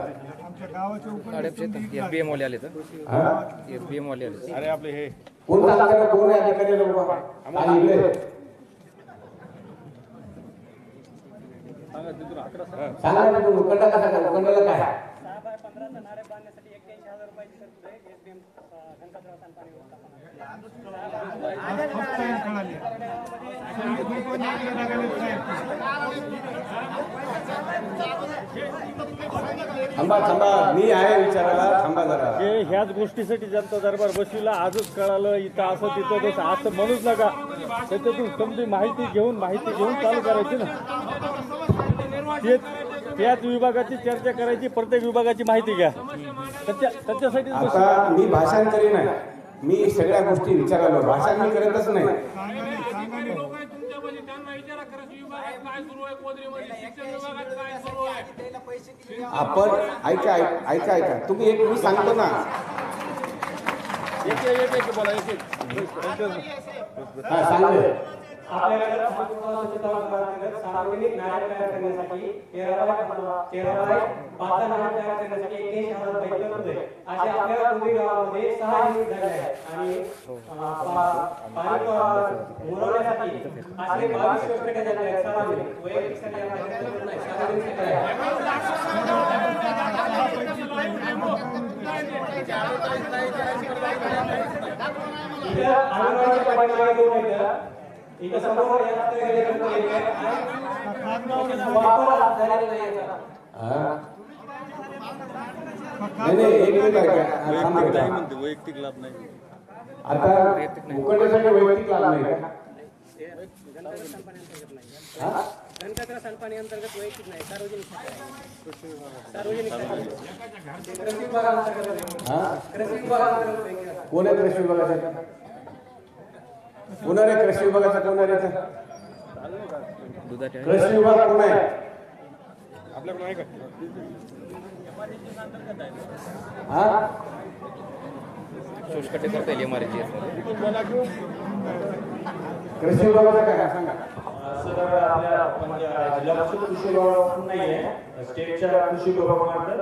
SBM वाले आले तर SBM वाले आले. अरे आपले हे कोण सांगणार? कोण आहे अधिकारी लोक? सांगा ना तुम्ही उकंडा कसा काय? उकंडाला काय? थांबा मी आहे विचारायला. थांबा जरा. हे ह्याच गोष्टीसाठी जनता दरबार बसविला. आजच कळालं इथं असं तिथं तसं असं म्हणूच नका. त्याच्यातून समजी माहिती घेऊन चालू करायची ना. त्याच विभागाची चर्चा करायची, प्रत्येक विभागाची माहिती घ्या. त्याच्यासाठी आता मी भाषण करी नाही, मी सगळ्या गोष्टी विचारायला भाषण मी करतच नाही. आपण ऐका तुम्ही एक मी सांगतो ना. हा सांग. सार्वजनिक नाटक तयार करण्यासाठी 13 बाता नाटक तयार करण्यासाठी 81,000 रुपये होते. असे आपल्या दोन्ही गावामध्ये 6 युनिट झाले आहेत. आणि पाणी मुरवण्यासाठी असे 22 पेट्या झाल्या आहेत. सार्वजनिक वैयक्तिकसाठी नाही, सार्वजनिक इथं समोर नाही एक मिनिट ऐका. वैयक्तिक लाभ नाही. आता उकडण्यासाठी वैयक्तिक लाभ नाही का? गणकचरा सांडपाणी अंतर्गत वैयक्तिक नाही, सार्वजनिक कृषी विभागांतर्गत. कोण आहे कृषी विभागाचा? कोण आहे कृषी विभागाचा? कोण आहे कृषी विभाग कोण आहे? आपल्याकडे आहे का? हा शुष्कटे करता येईल एमआरजी. कृषी विभागाचा काय सांगा. सर आपल्या जिल्हा परिषद कृषी विभागाकडून नाहीये, स्टेटच्या कृषी विभागामार्फत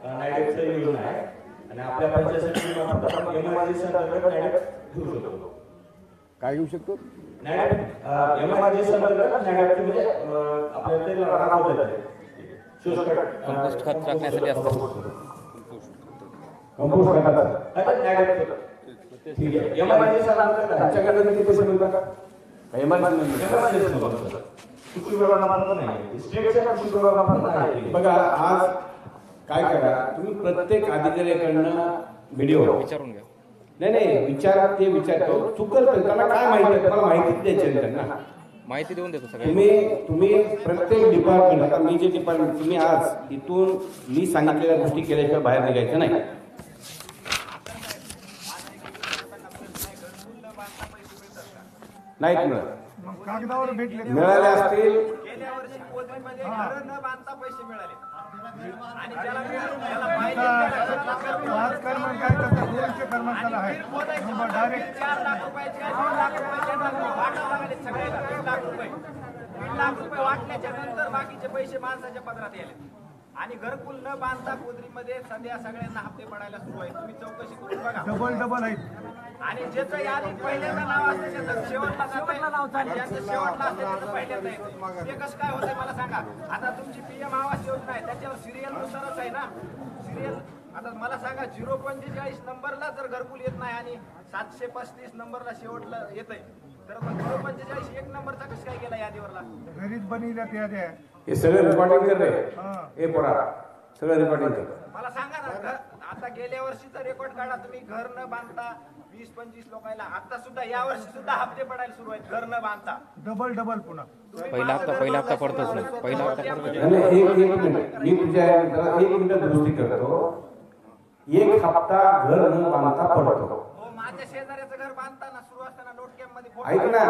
नायडेकचा योजना आहे. आणि आपल्या पंचायत आपण एमआरजी अंतर्गत नायडेक घेऊ शकतो. काय घेऊ शकतो? एमआरजी अंतर्गत नायडेक म्हणजे आपल्याला ते राबवता येते. कंपोस्ट खत टाकण्यासाठी असतं. कंपोस्ट खताचा नायडेक. ठीक आहे. एमआरजी अंतर्गत आमच्याकडे किती पैसे मिळतात? बघा आज काय करा तुम्ही, प्रत्येक अधिकाऱ्याकडनं व्हिडिओ विचारून घ्या. नाही विचारा. ते विचारतो चुकल तर त्यांना काय माहिती आहे, मला माहितीच द्यायची त्यांना. माहिती देऊन देतो सगळं. तुम्ही प्रत्येक डिपार्टमेंट, आता मी जे डिपार्टमेंट, तुम्ही आज इथून मी सांगितलेल्या गोष्टी केल्याशिवाय बाहेर निघायचं नाही. नाहीत मिळत. कागदावर भेटले मिळाले असतील गेल्या वर्षी पोद्रीमध्ये घरं न बांधता पैसे मिळाले. आणि ज्याला कर्मण काय करतात? 200 कर्मचारी आहेत डायरेक्ट 4 लाख रुपयाचे 2 लाख रुपयाचे वाटायला लागले सगळ्याला. 3 लाख रुपये वाटल्याच्या नंतर बाकीचे पैसे माणसाच्या पदरात यायले. आणि घरकुल न बांधता पोद्रीमध्ये सध्या सगळ्यांना हप्ते पडायला सुरू आहे. तुम्ही चौकशी करून बघा. डबल आहेत. आणि ज्याचं यादीत पहिल्यांदा नाव असते त्याचं शेवटला नाव आणि ज्याचं शेवटला असते त्याचं पहिल्यांदा येतं. ते कसं काय होतंय मला सांगा. आता तुमची PM आवास योजना आहे, त्याच्यावर सिरियल नुसारच आहे ना. सिरियल आता मला सांगा 045 नंबरला जर घरकुल येत नाही आणि 735 नंबरला शेवटला येतंय, तर 045 1 नंबरचा कसं काय गेला यादीवरला? घरीच बनविल्यात याद्या. हे सगळं रेकॉर्डिंग कर रे. हे पोरा सगळं रेकॉर्डिंग कर. मला सांगा ना, आता गेल्या वर्षीचा रेकॉर्ड काढा तुम्ही. घर न बांधता 20-25 लोकांना आता सुद्धा या वर्षी सुद्धा हप्ते पडायला सुरू आहेत घर न बांधता. डबल पुन्हा पहिला हप्ता पडतोच नाही. पहिला हप्ता पडतो. एक मिनिट मी तुझ्या जरा 1 मिनिट दुरुस्ती करतो. 1 हप्ता घर न बांधता पडतो. हो, माझ्या शेजाऱ्याचं घर बांधताना सुरू असताना नोट कॅम्प मध्ये ऐक ना.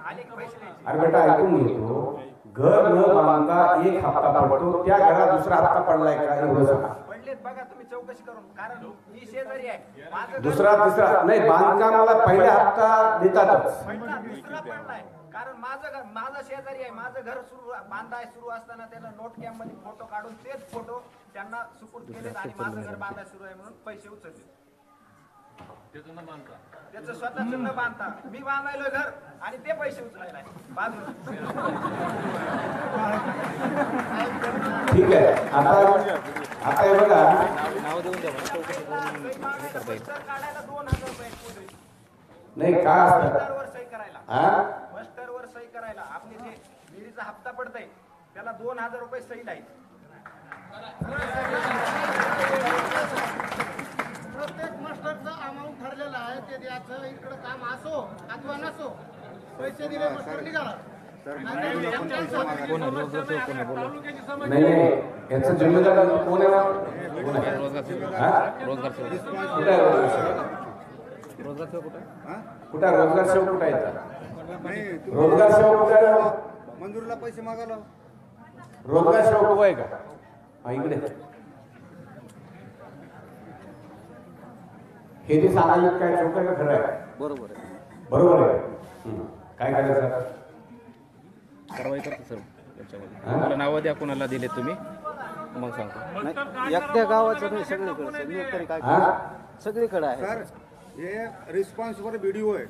आले पैसे द्यायचे. अरे बेटा ऐकून घेतो. घर न बांधता 1 हप्ता पडतो, त्या घरात दुसरा हप्ता पडलाय का एवढं सांगा. पडलेत बघा तुम्ही चौकशी करून. कारण मी शेजारी आहे. माझं दुसरा तिसरा नाही, बांधकामाला पहिला हप्ता देतातच. दुसरा पडलाय. कारण माझं शेजारी आहे. माझं घर सुरू असताना त्याला नोट कॅम्प मध्ये फोटो काढून तेच फोटो त्यांना सुपूर्द केलेत आणि माझं घर बांधाय सुरू आहे म्हणून पैसे उचलले. त्याचं स्वतःच न बांधता मी बांधायलो घर आणि ते पैसे उचलायला बाजूला. ठीक आहे. आता हे बघा, नाव देऊन द्या मला. चौकशी करून करता येईल. काढायला 2000 रुपये नाही काय असतं मस्टरवर सही करायला. हा मस्टरवर सही करायला आपले जे विहिरीचा हप्ता पडतय त्याला 2000 रुपये सही लाईत. शेवकाचं इकडं काम असो अथवा नसो पैसे दिले मस्तर निघाला. नाही याचा जिम्मेदार कोण आहे? कुठे रोजगार सेवक कुठे आहे? रोजगार सेवक कुठे आहे? मंजुरीला पैसे मागायला रोजगार सेवक उभा आहे का? हा इकडे हे जे सांगायला काय चौक आहे का खरं आहे? बरोबर आहे. बरोबर आहे. काय करायचं? कारवाई करतो सर याच्यामध्ये. मला नावं द्या कोणाला दिले तुम्ही मग सांगतो. एकट्या गावाचं नाही सगळीकडे तरी काय सगळीकडे आहे सर. हे रिस्पॉन्सिबल व्हिडिओ आहे.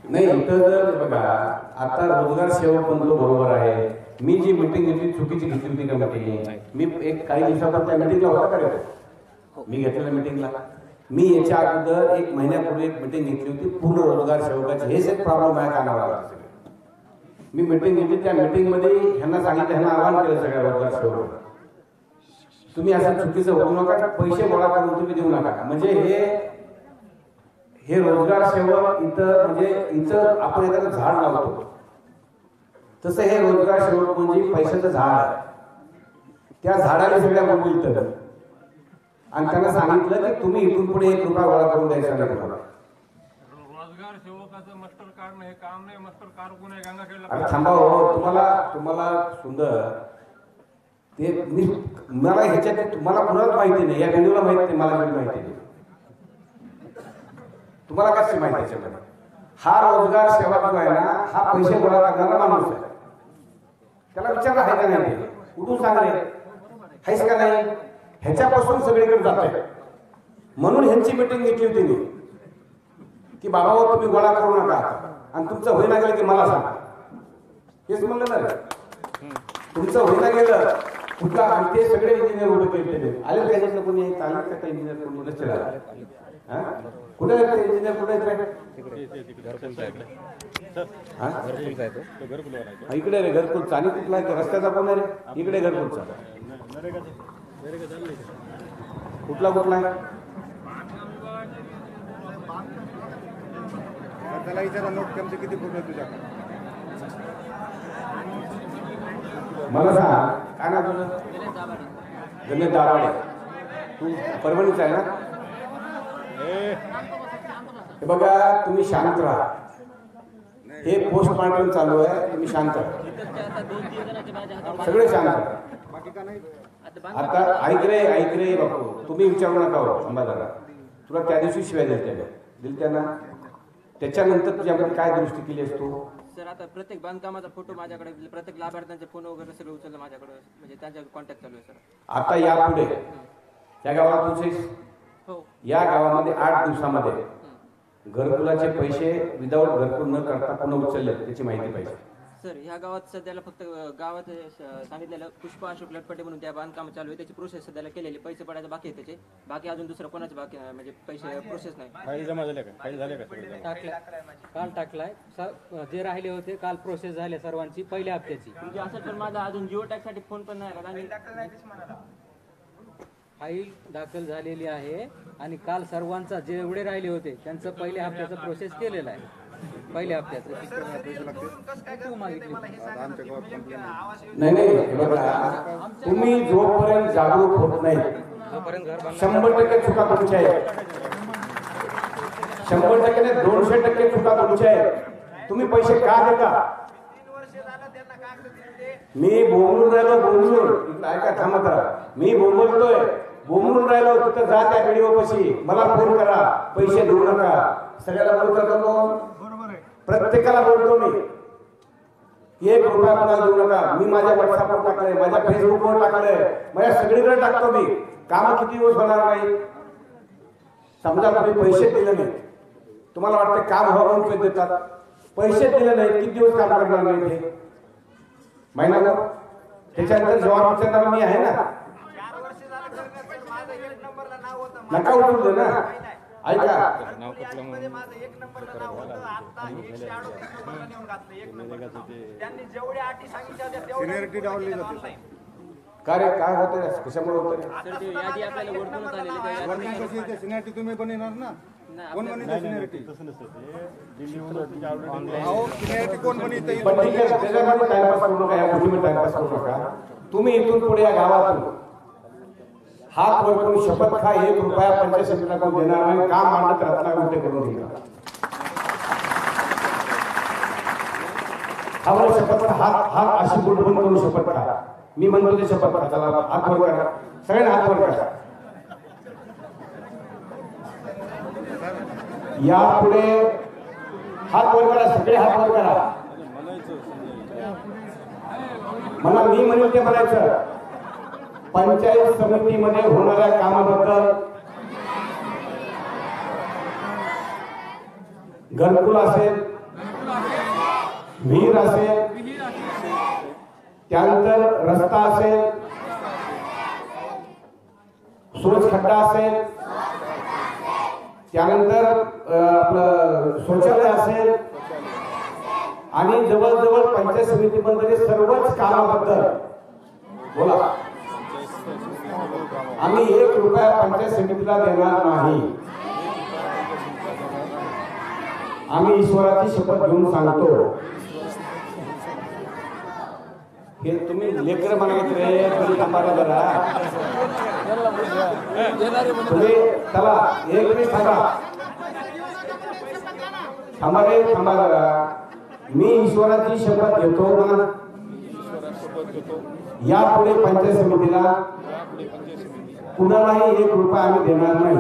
नाही इथं जर बघा आता रोजगार सेवक बनतो बरोबर आहे. मी जी मीटिंग घेतली चुकीची घेतली होती का मीटिंग? मी एक काही दिवसापर्यंत त्या मीटिंगला होता का रे? मी घेतलेल्या मीटिंगला मी याच्या अगोदर 1 महिन्यापूर्वी एक मीटिंग घेतली होती पूर्ण रोजगार सेवकाची. हेच एक प्रॉब्लेम आहे कानावर आला. मी मीटिंग घेतली त्या मीटिंग मध्ये ह्यांना सांगितलं, ह्यांना आवाहन केलं सगळ्या रोजगार सेवक तुम्ही असं चुकीचं होऊ नका, पैसे गोळा करून तुम्ही देऊ नका. म्हणजे हे रोजगार सेवक इथं म्हणजे इथं आपण एखादं झाड लावतो तसं हे रोजगार सेवक म्हणजे पैशाचं झाड आहे. त्या झाडाने सगळ्या बोलतात आणि त्यांना सांगितलं की तुम्ही इथून पुढे 1 रुपया गोळा करून द्यायचा नाही तुम्हाला. रोजगार सेवकाचं मास्टर कार्ड नाही काम नाही मास्टर कार्ड कोण आहे गंगाखेडला. अरे थांबा हो. तुम्हाला सुंदर ते मला ह्याच्यात तुम्हाला कुणालाच माहिती नाही. या व्हिडिओला माहिती नाही, मला माहिती नाही. तुम्हाला कशी माहिती याच्यामध्ये? हा रोजगार सेवा जो आहे ना हा पैसे गोळा करणारा माणूस आहे. त्याला विचारलं आहे का नाही? कुठून सांगले आहेस का नाही? ह्याच्यापासून सगळीकडे जाते. म्हणून ह्यांची मीटिंग घेतली होती मी की बाबा तुम्ही गोळा करू नका आणि तुमचं होईना गेलं की मला सांगा. हेच म्हणलं ना रे. तुमचं होईना गेलं कुठला आणि ते सगळे इंजिनियर उभे केले आले त्याच्यातलं कोणी चालत का इंजिनियर कोणी लक्ष द्या. कुठे इंजिनियर कुठे इकडे रे घरकुलचा आणि कुठला रस्त्याचा कोण आहे रे? इकडे घरकुलचा कुठला आहे? त्याला विचारा नोट कमचे किती पूर्ण तुझ्याकडे. मला सांग काय ना तुझं? गणेश दाभाडे. तू परभणीचा आहे ना? हे बघा तुम्ही शांत राहा. हे पोस्टमार्टम चालू आहे. तुम्ही शांत राहा. सगळे शांत राहा. आता ऐक रे बापू तुम्ही विचारू नका हो अंबादारा. तुला त्या दिवशी शिवाय दिल त्यांना त्याच्यानंतर तुझ्यामध्ये काय दृष्टी केली असतो? सर आता प्रत्येक बांधकामाचा फोटो माझ्याकडे प्रत्येक लाभार्थ्यांचे फोन वगैरे सगळं उचललं माझ्याकडे म्हणजे त्यांच्या कॉन्टॅक्ट चालू आहे सर. आता यापुढे त्या गावात तुझे हो या गावामध्ये 8 दिवसामध्ये घरकुलाचे पैसे विदाऊट घरकुल न करता पुन्हा उचलले त्याची माहिती पाहिजे. सर ह्या गावात सध्याला फक्त गावात सांगितलेलं पुष्पा अशोक लटपटे म्हणून त्या बांधकाम चालू आहे त्याची प्रोसेस सध्याला केलेली. पैसे पडायचे बाकी आहे त्याचे. बाकी अजून दुसरं कोणाचे बाकी म्हणजे पैसे प्रोसेस नाही. फाईल जमा झाले का? फाईल झाले का? काल टाकलाय. जे राहिले होते काल प्रोसेस झाले सर्वांची पहिल्या हप्त्याची. म्हणजे असं पण माझा अजून जिओ टॅग साठी फोन पण नाही आला आणि फाईल दाखल झालेली आहे आणि काल सर्वांचा जेवढे राहिले होते त्यांचं पहिल्या हप्त्याचं प्रोसेस केलेलं आहे. पहिल्या हप्त्याचं नाही बघा तुम्ही जोपर्यंत जागरूक होत नाही 100% चुका तुमच्या आहेत. 100% नाही 200% चुका तुमच्या आहेत. तुम्ही पैसे का देता? मी बोंबलून राहिलो ऐका थांबा करा. मी बोंबलून राहिलो तिथं जा त्या व्हिडिओ पाशी मला फोन करा. पैसे देऊ नका. सगळ्याला बोलतो प्रत्येकाला बोलतो मी 1 रुपया मला देऊ नका. मी माझ्या व्हॉट्सअपवर टाकलंय माझ्या फेसबुकवर टाकलंय माझ्या सगळीकडे टाकतो मी. काम किती दिवस होणार नाही. समजा तुम्ही पैसे दिले नाही तुम्हाला वाटतं काम हवं म्हणून देतात. पैसे दिले नाही किती दिवस काम करणार नाही ते महिनाभर. त्याच्यानंतर जबाब विचारणार मी आहे ना. नका उठून दे ना. ऐका सिनियरिटी डावली जाते. काय होतं कशामुळे होतं सर ते यादी आपल्याला वरतूनच आलेली त्या यादीमध्ये- सिनियरिटी तुम्ही पण येणार ना नाही, कोण आपल्याला- बनित सिनियरिटी तसं नसतं ते दिल्लीहून ऑलरेडी अहो सिनियरिटी कोण बनित पण ठीक आहे, त्याच्यामध्ये टाइमपास करू नका, या गोष्टीमध्ये टाइमपास करू नका. तुम्ही इथून पुढे या गावातून हात वर करून शपथ खा, 1 रुपया पंचायत समितीला कोण देणार नाही, काम मांडत रत्नागिरी करून देणार. हा वर शपथ खा, हात अशी बुडबुड करून शपथ खा. मी म्हणतो ते शपथ खा. चला हात वर करा, सगळ्यांना हात वर करा. यापुढे हात वर करा, सगळे हात वर करा. मला मी म्हणेल ते म्हणायचं, पंचायत समितीमध्ये होणाऱ्या कामाबद्दल, घरकुल असेल, विहीर असेल, त्यानंतर रस्ता असेल, शौच खड्डा असेल, त्यानंतर आपलं शौचालय असेल आणि जवळजवळ पंचायत समितीमध्ये सर्वच कामाबद्दल बोला. आम्ही 1 रुपया पंचायत समितीला देणार नाही. आम्ही ईश्वराची शपथ घेऊन सांगतो. हे तुम्ही लेकर म्हणायचं रे, तुम्ही थांबायला जरा. तुम्ही चला 1 मिनिट थांबा रे, थांबा जरा. मी ईश्वराची शपथ घेतो ना, यापुढे पंचायत समितीला कुणालाही 1 रुपया आम्ही देणार नाही.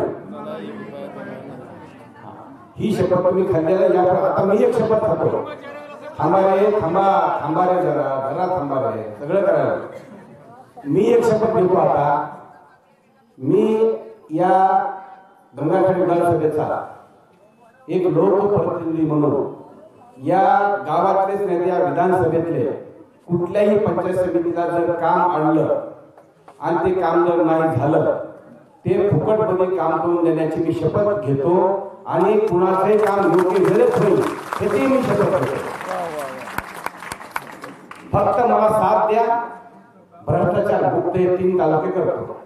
ही शपथ तुम्ही खाल्लेला. आता मी एक शपथ खातो. थांबा रे, थांबा रे जरा थांबा रे, सगळं करायला. मी एक शपथ घेतो आता. मी या गंगाखेड विधानसभेचा एक लोकप्रतिनिधी म्हणून या गावातलेच नाही, या विधानसभेतले कुठल्याही पंचायत समितीला जर काम आणलं आणि ते काम जर नाही झालं, ते फुकटमध्ये काम करून देण्याची मी शपथ घेतो आणि कुणाचंही काम योग्य वेळेत होईल याची मी शपथ घेतो. फक्त मला साथ द्या. भ्रष्टाचार मुक्त 3 तालुके करतो,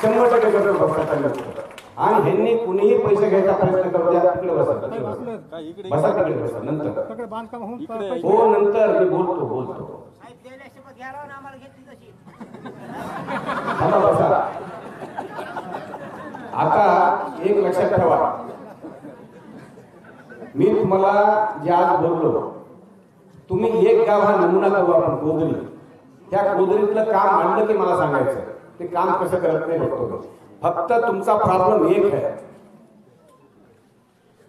100% करतो भ्रष्टाचार मुक्त. आणि ह्यांनी कुणीही पैसे घ्यायचा प्रयत्न करू द्या, तिकडे बसा तिकडे बसा, नंतर हो नंतर मी बोलतो. बसा. आता एक लक्षात ठेवा, मी तुम्हाला जे आज बोललो, तुम्ही एक गाव हा नमुना करू आपण, कोदरी. त्या कोदरीतलं काम आणलं की मला सांगायचं, ते काम कसं करत नाही बघतो. फक्त तुमचा प्रॉब्लेम एक आहे,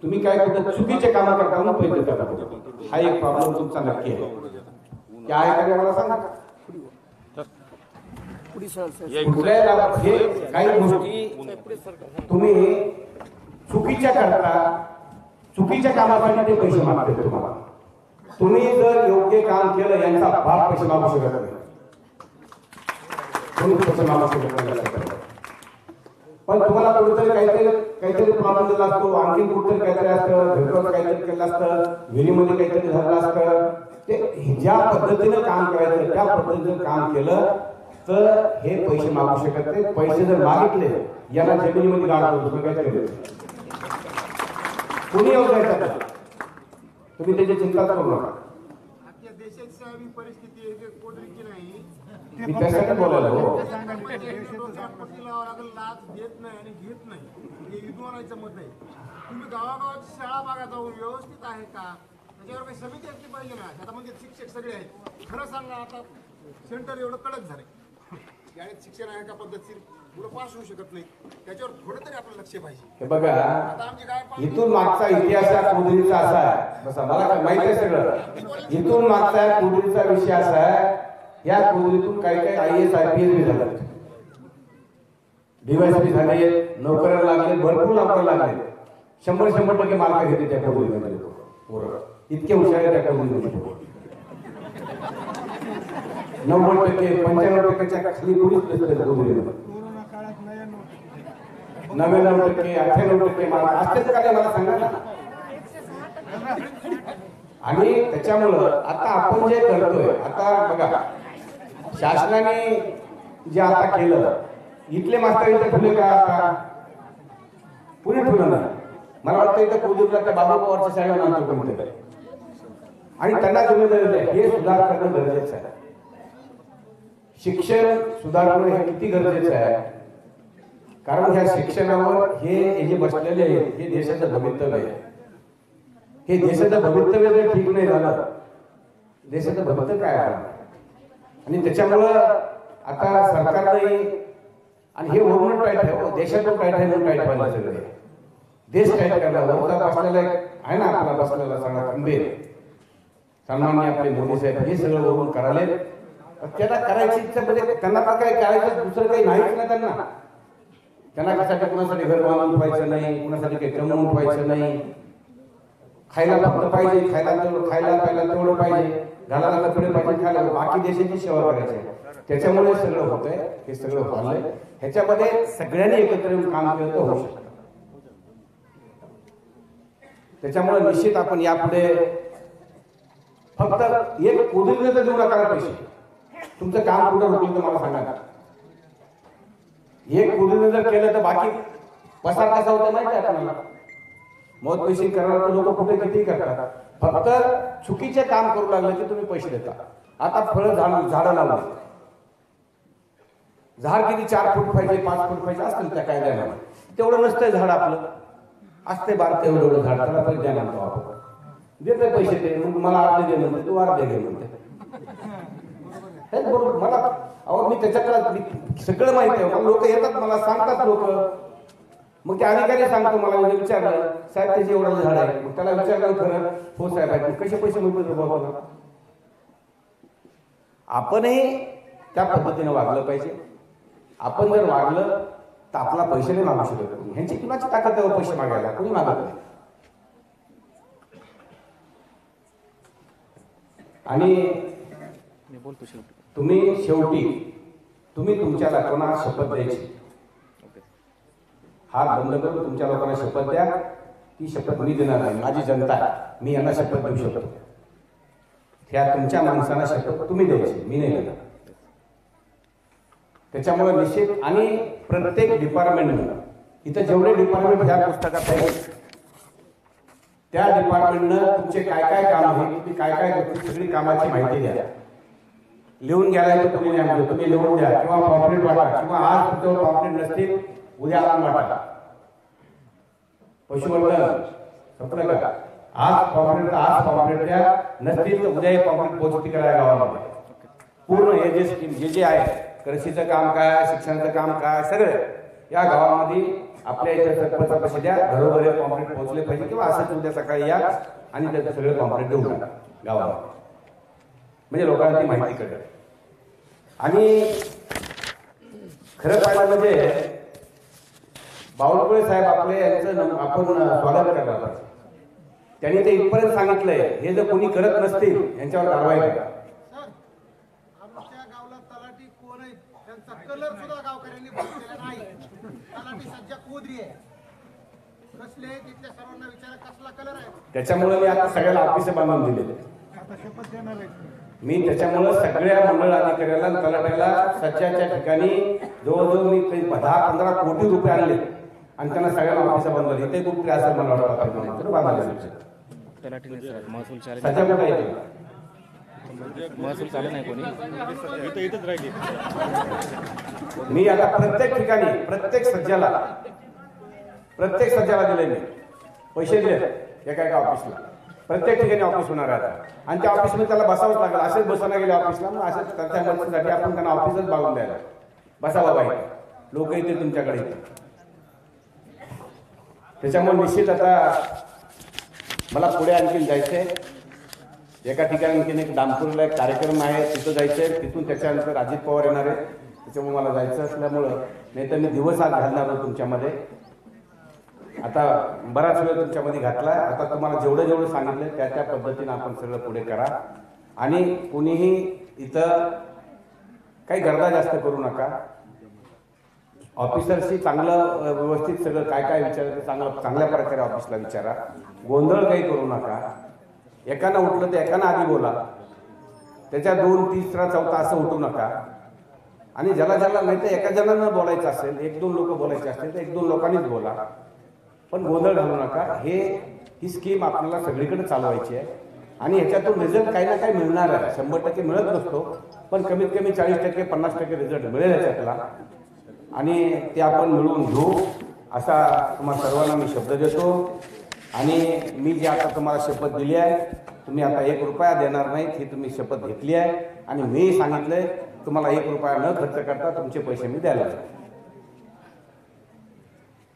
तुम्ही काय कुठे चुकीचे काम करता म्हणून पैसे देता. हा एक प्रॉब्लेम तुमचा नक्की आहे. क्या आहे का मला सांगा. काही गोष्टी तुम्ही चुकीच्या करता, चुकीच्या कामासाठी ते पैसे मागते तुम्हाला. तुम्ही जर योग्य काम केलं, यांचा बाप पैसे मागू शकत नाही. तुम्ही पैसे मागू शकत नाही. पण तुम्हाला कुठेतरी काहीतरी प्रॉब्लेम दिला असतो, आणखी कुठेतरी काहीतरी असतं, भेटवत काहीतरी केलं असतं, विहिरीमध्ये काहीतरी झालं असतं. ते ज्या पद्धतीनं काम करायचं त्या पद्धतीनं काम केलं तर हे पैसे मागू शकत नाही. पैसे जर मागितले, याला जमिनीमध्ये गाडतो, तुम्ही काय केलं कोणी येऊ द्यायचं, तुम्ही त्याची चिंता करू नका. देशाची परिस्थिती आहे कोदरीची नाही. मी त्यासाठी बोलायला हो. लाच देत नाही आणि घेत नाही, हे विद्वानाचं मत आहे. तुम्ही गावागावाची शाळा भागात जाऊन व्यवस्थित आहे का, त्याच्यावर काही समिती असली पाहिजे ना. आता म्हणजे शिक्षक सगळे आहेत. खरं सांगा, आता सेंटर एवढं कडक झालंय, शाळेत शिक्षण आहे का पद्धतशीर, मुलं पास होऊ शकत नाही. त्याच्यावर थोडं तरी आपलं लक्ष पाहिजे. हे बघा, इथून मागचा इतिहास या कोदरीचा असा आहे, बसा मला माहिती आहे सगळं. इथून मागचा कोदरीचा विषय असा आहे, या कोदरीतून काही IAS IPS बी झालं, DYSP झाले, नोकऱ्याला लागले, भरपूर नोकऱ्या लागले. 100% मार्क घेते त्या कोदरीमध्ये. इतके हुशार आहे त्या कोदरीमध्ये. 90%, 95%च्या खाली कोणीच नसतं कोदरीमध्ये. 99%, 98% मार्क असतेच का मला सांगा ना. आणि त्याच्यामुळं आता आपण जे करतोय, आता बघा शासनाने जे आता केलं, इथले मास्तर इथे ठेवले का? आता कुणी ठेवलं नाही. मला वाटतं इथं कोल्हापूरला त्या बाबा पवारच्या शाळेवर आणतो कोणीतरी, आणि त्यांना जबाबदारी हे सुधार करणं गरजेचं आहे. शिक्षण सुधारणं हे किती गरजेचं आहे, कारण ह्या शिक्षणावर हे जे बसलेले आहेत हे देशाचं भवितव्य आहे. हे देशाचं भवितव्य जर ठीक नाही झालं, देशाचं भवितव्य काय आहे? आणि त्याच्यामुळं आता सरकारने, आणि हे वरून टाईट आहे, देशातून टाईट आहे म्हणून टाईट व्हायला सगळे देश टाईट करायला वरता बसलेला आहे ना आपला बसलेला सगळा खंबीर सन्माननीय आपले मोदी साहेब, हे सगळं वरून करायले. त्यांना करायची इच्छा म्हणजे त्यांना तर काही करायचं दुसरं काही नाहीच ना. त्यांना कशासाठी कुणासाठी घर बांधून ठेवायचं नाही, कुणासाठी काही कमवून ठेवायचं नाही. खायला फक्त पाहिजे, खायला प्यायला तेवढं पाहिजे, घालायला कपडे पाहिजे, खायला, बाकी देशाची सेवा करायची. त्याच्यामुळे सगळं होतंय, हे सगळं व्हायलंय. ह्याच्यामध्ये सगळ्यांनी एकत्र येऊन काम केलं तर होऊ शकतं. त्याच्यामुळे निश्चित आपण यापुढे फक्त एक कोदीला तर देऊ नका पैसे. तुमचं काम कुठं रोखलं तर मला सांगा. एक कोदीला जर केलं तर बाकी पसार कसा होता माहिती आहे आपल्याला. मौत पैसे करणारे लोक कुठे किती करतात. फक्त चुकीचे काम करू लागले की तुम्ही पैसे देता. आता फळं झाडं लावली, झाड किती 4 फूट पाहिजे 5 फूट पाहिजे असतील त्या कायद्याला, तेवढं नसतंय झाड आपलं, असते बार तेवढं झाड, त्याला पैसे द्या म्हणतो आपण, देते पैसे ते, मग मला अर्धे दे म्हणते, तू अर्धे घे म्हणते. बरोबर. मला अहो मी त्याच्याकडे सगळं माहिती आहे. लोक येतात मला सांगतात लोक, मग ते अधिकारी सांगतो मला, विचारलं साहेब त्याचे एवढं झाड आहे, मग त्याला विचारलं खरं हो साहेब आहे, कसे पैसे मिळतो बाबा. आपणही त्या पद्धतीने वागलं पाहिजे. आपण जर वागलं तर आपला पैसे नाही मागू शकत. ह्यांची कुणाची ताकद आहे पैसे मागायला, कोणी मागत नाही. आणि तुम्ही शेवटी तुमच्या लोकांना शपथ द्यायची. हात बंद करून तुमच्या लोकांना शपथ द्या. ती शपथ मी देणार नाही, माझी जनता आहे, मी यांना शपथ देऊ शकतो. त्या तुमच्या माणसांना शपथ तुम्ही द्यायची, मी नाही देणार. त्याच्यामुळे निश्चित, आणि प्रत्येक डिपार्टमेंटनं, इथं जेवढे डिपार्टमेंट ह्या पुस्तकात आहेत त्या डिपार्टमेंटनं तुमचे काय काय काम आहे, तुम्ही काय काय करतो, सगळी कामाची माहिती द्या. लिहून घ्यायला तुम्ही नाही, तुम्ही लिहून द्या, किंवा पॉम्पलेट वाटा, किंवा आज तुमच्यावर पॉम्पलेट नसतील उद्या आराम वाटा. पशुवर्धन संपलं का? आज पॉम्पलेट द्या, नसतील तर उद्या पॉम्पलेट पोहोचती करा गावामध्ये. पूर्ण हे जे स्कीम जे आहे, कृषीचं काम काय, शिक्षणाचं काम काय, सगळं या गावामध्ये आपल्या इथे सरपंचापाशी द्या. घरोघरी पॉम्पलेट पोहोचले पाहिजे, किंवा असंच उद्या सकाळी या आणि त्याचं सगळं पॉम्पलेट देऊ टाका गावामध्ये, म्हणजे लोकांना ती माहिती कळेल. आणि खरं पाहिलं म्हणजे बावनकुळे साहेब आपले यांचं आपण स्वागत करायला पाहिजे. त्यांनी ते इथपर्यंत सांगितलंय, हे जर कोणी करत नसतील यांच्यावर कारवाई करा. आमच्या गावला तलाठी कोण आहे त्यांचा कलर सुद्धा गावकऱ्यांनी बघितलेला नाही. तलाठी सध्या कोदरी आहे, कसले तिथल्या सर्वांना विचारा कसला कलर आहे. त्याच्यामुळे मी आता सगळ्याला ऑफिस बांधून दिलेले. आता शपथ देणार आहे मी त्याच्यामुळे सगळ्या मंडळ अधिकाऱ्याला तलाट्याला सध्याच्या ठिकाणी जवळजवळ मी 10-15 कोटी रुपये आणले आणि त्यांना सगळ्यांना ऑफिस बांधवली. इथे खूप त्रास आहे मला वाटतं महसूल चालू नाही कोणी, इथंच राहिली. मी आता प्रत्येक ठिकाणी प्रत्येक सज्जाला दिले, मी पैसे दिले एका ऑफिसला. प्रत्येक ठिकाणी ऑफिस होणार आहे आणि त्या ऑफिसमध्ये त्याला बसावंच लागेल. असेच बसवला गेले ऑफिसला, मग असेच त्या मदतीसाठी आपण त्यांना ऑफिसच बांधून द्यायला. बसा बाबा, लोक येते तुमच्याकडे येते. त्याच्यामुळे निश्चित आता मला पुढे आणखी जायचंय. एका ठिकाणी आणखीन एक दामपूरला एक कार्यक्रम आहे, तिथं जायचंय. तिथून त्याच्यानंतर अजित पवार येणार आहे, त्याच्यामुळे मला जायचं असल्यामुळं, नाही तर मी दिवस आज घालणार होतो तुमच्यामध्ये. आता बराच वेळ तुमच्यामध्ये घातला. आता तुम्हाला जेवढं सांगितलं त्या पद्धतीनं आपण सगळं पुढे करा. आणि कोणीही इथं काही गर्दा जास्त करू नका. ऑफिसरशी चांगलं व्यवस्थित सगळं काय काय विचारायचं चांगल्या प्रकारे ऑफिसला विचारा. गोंधळ काही करू नका. एकानं उठलं तर एकानं आधी बोला. त्याच्या 2, 3, 4 असं उठू नका. आणि ज्याला नाही तर एका जणांना बोलायचं असेल, 1-2 लोक बोलायचे असतील तर 1-2 लोकांनीच बोला, पण गोंधळ घालू नका. ही स्कीम आपल्याला सगळीकडे चालवायची आहे आणि ह्याच्यातून रिझल्ट काही ना काही मिळणार आहे. 100% मिळत नसतो, पण कमीत कमी 40%, 50% रिझल्ट मिळेल ह्याच्यातला आणि ते आपण मिळवून घेऊ असा तुम्हाला सर्वांना मी शब्द देतो. आणि मी जे आता तुम्हाला शपथ दिली आहे, तुम्ही आता 1 रुपया देणार नाहीत ही तुम्ही शपथ घेतली आहे आणि मी सांगितलंय तुम्हाला 1 रुपया न खर्च करता तुमचे पैसे मी द्यायला लागले.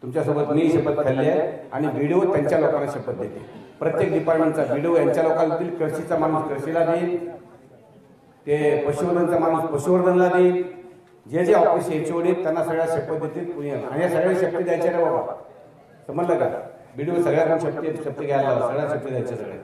तुमच्यासोबत मी शपथ खाल्ली आहे आणि व्हिडिओ त्यांच्या लोकांना शपथ देते. प्रत्येक डिपार्टमेंटचा व्हिडिओ यांच्या लोकांना देईल. कृषीचा माणूस कृषीला देईल, ते पशुवर्धनचा माणूस पशुवर्धनला देईल. जे ऑफिस एचओडी त्यांना सगळ्या शपथ देतील आणि या सगळ्या शपथ द्यायच्या रे बाबा, समजलं का? व्हिडिओ सगळ्यांना शपथ घ्यायला सगळ्या शपथ द्यायच्या सगळ्या.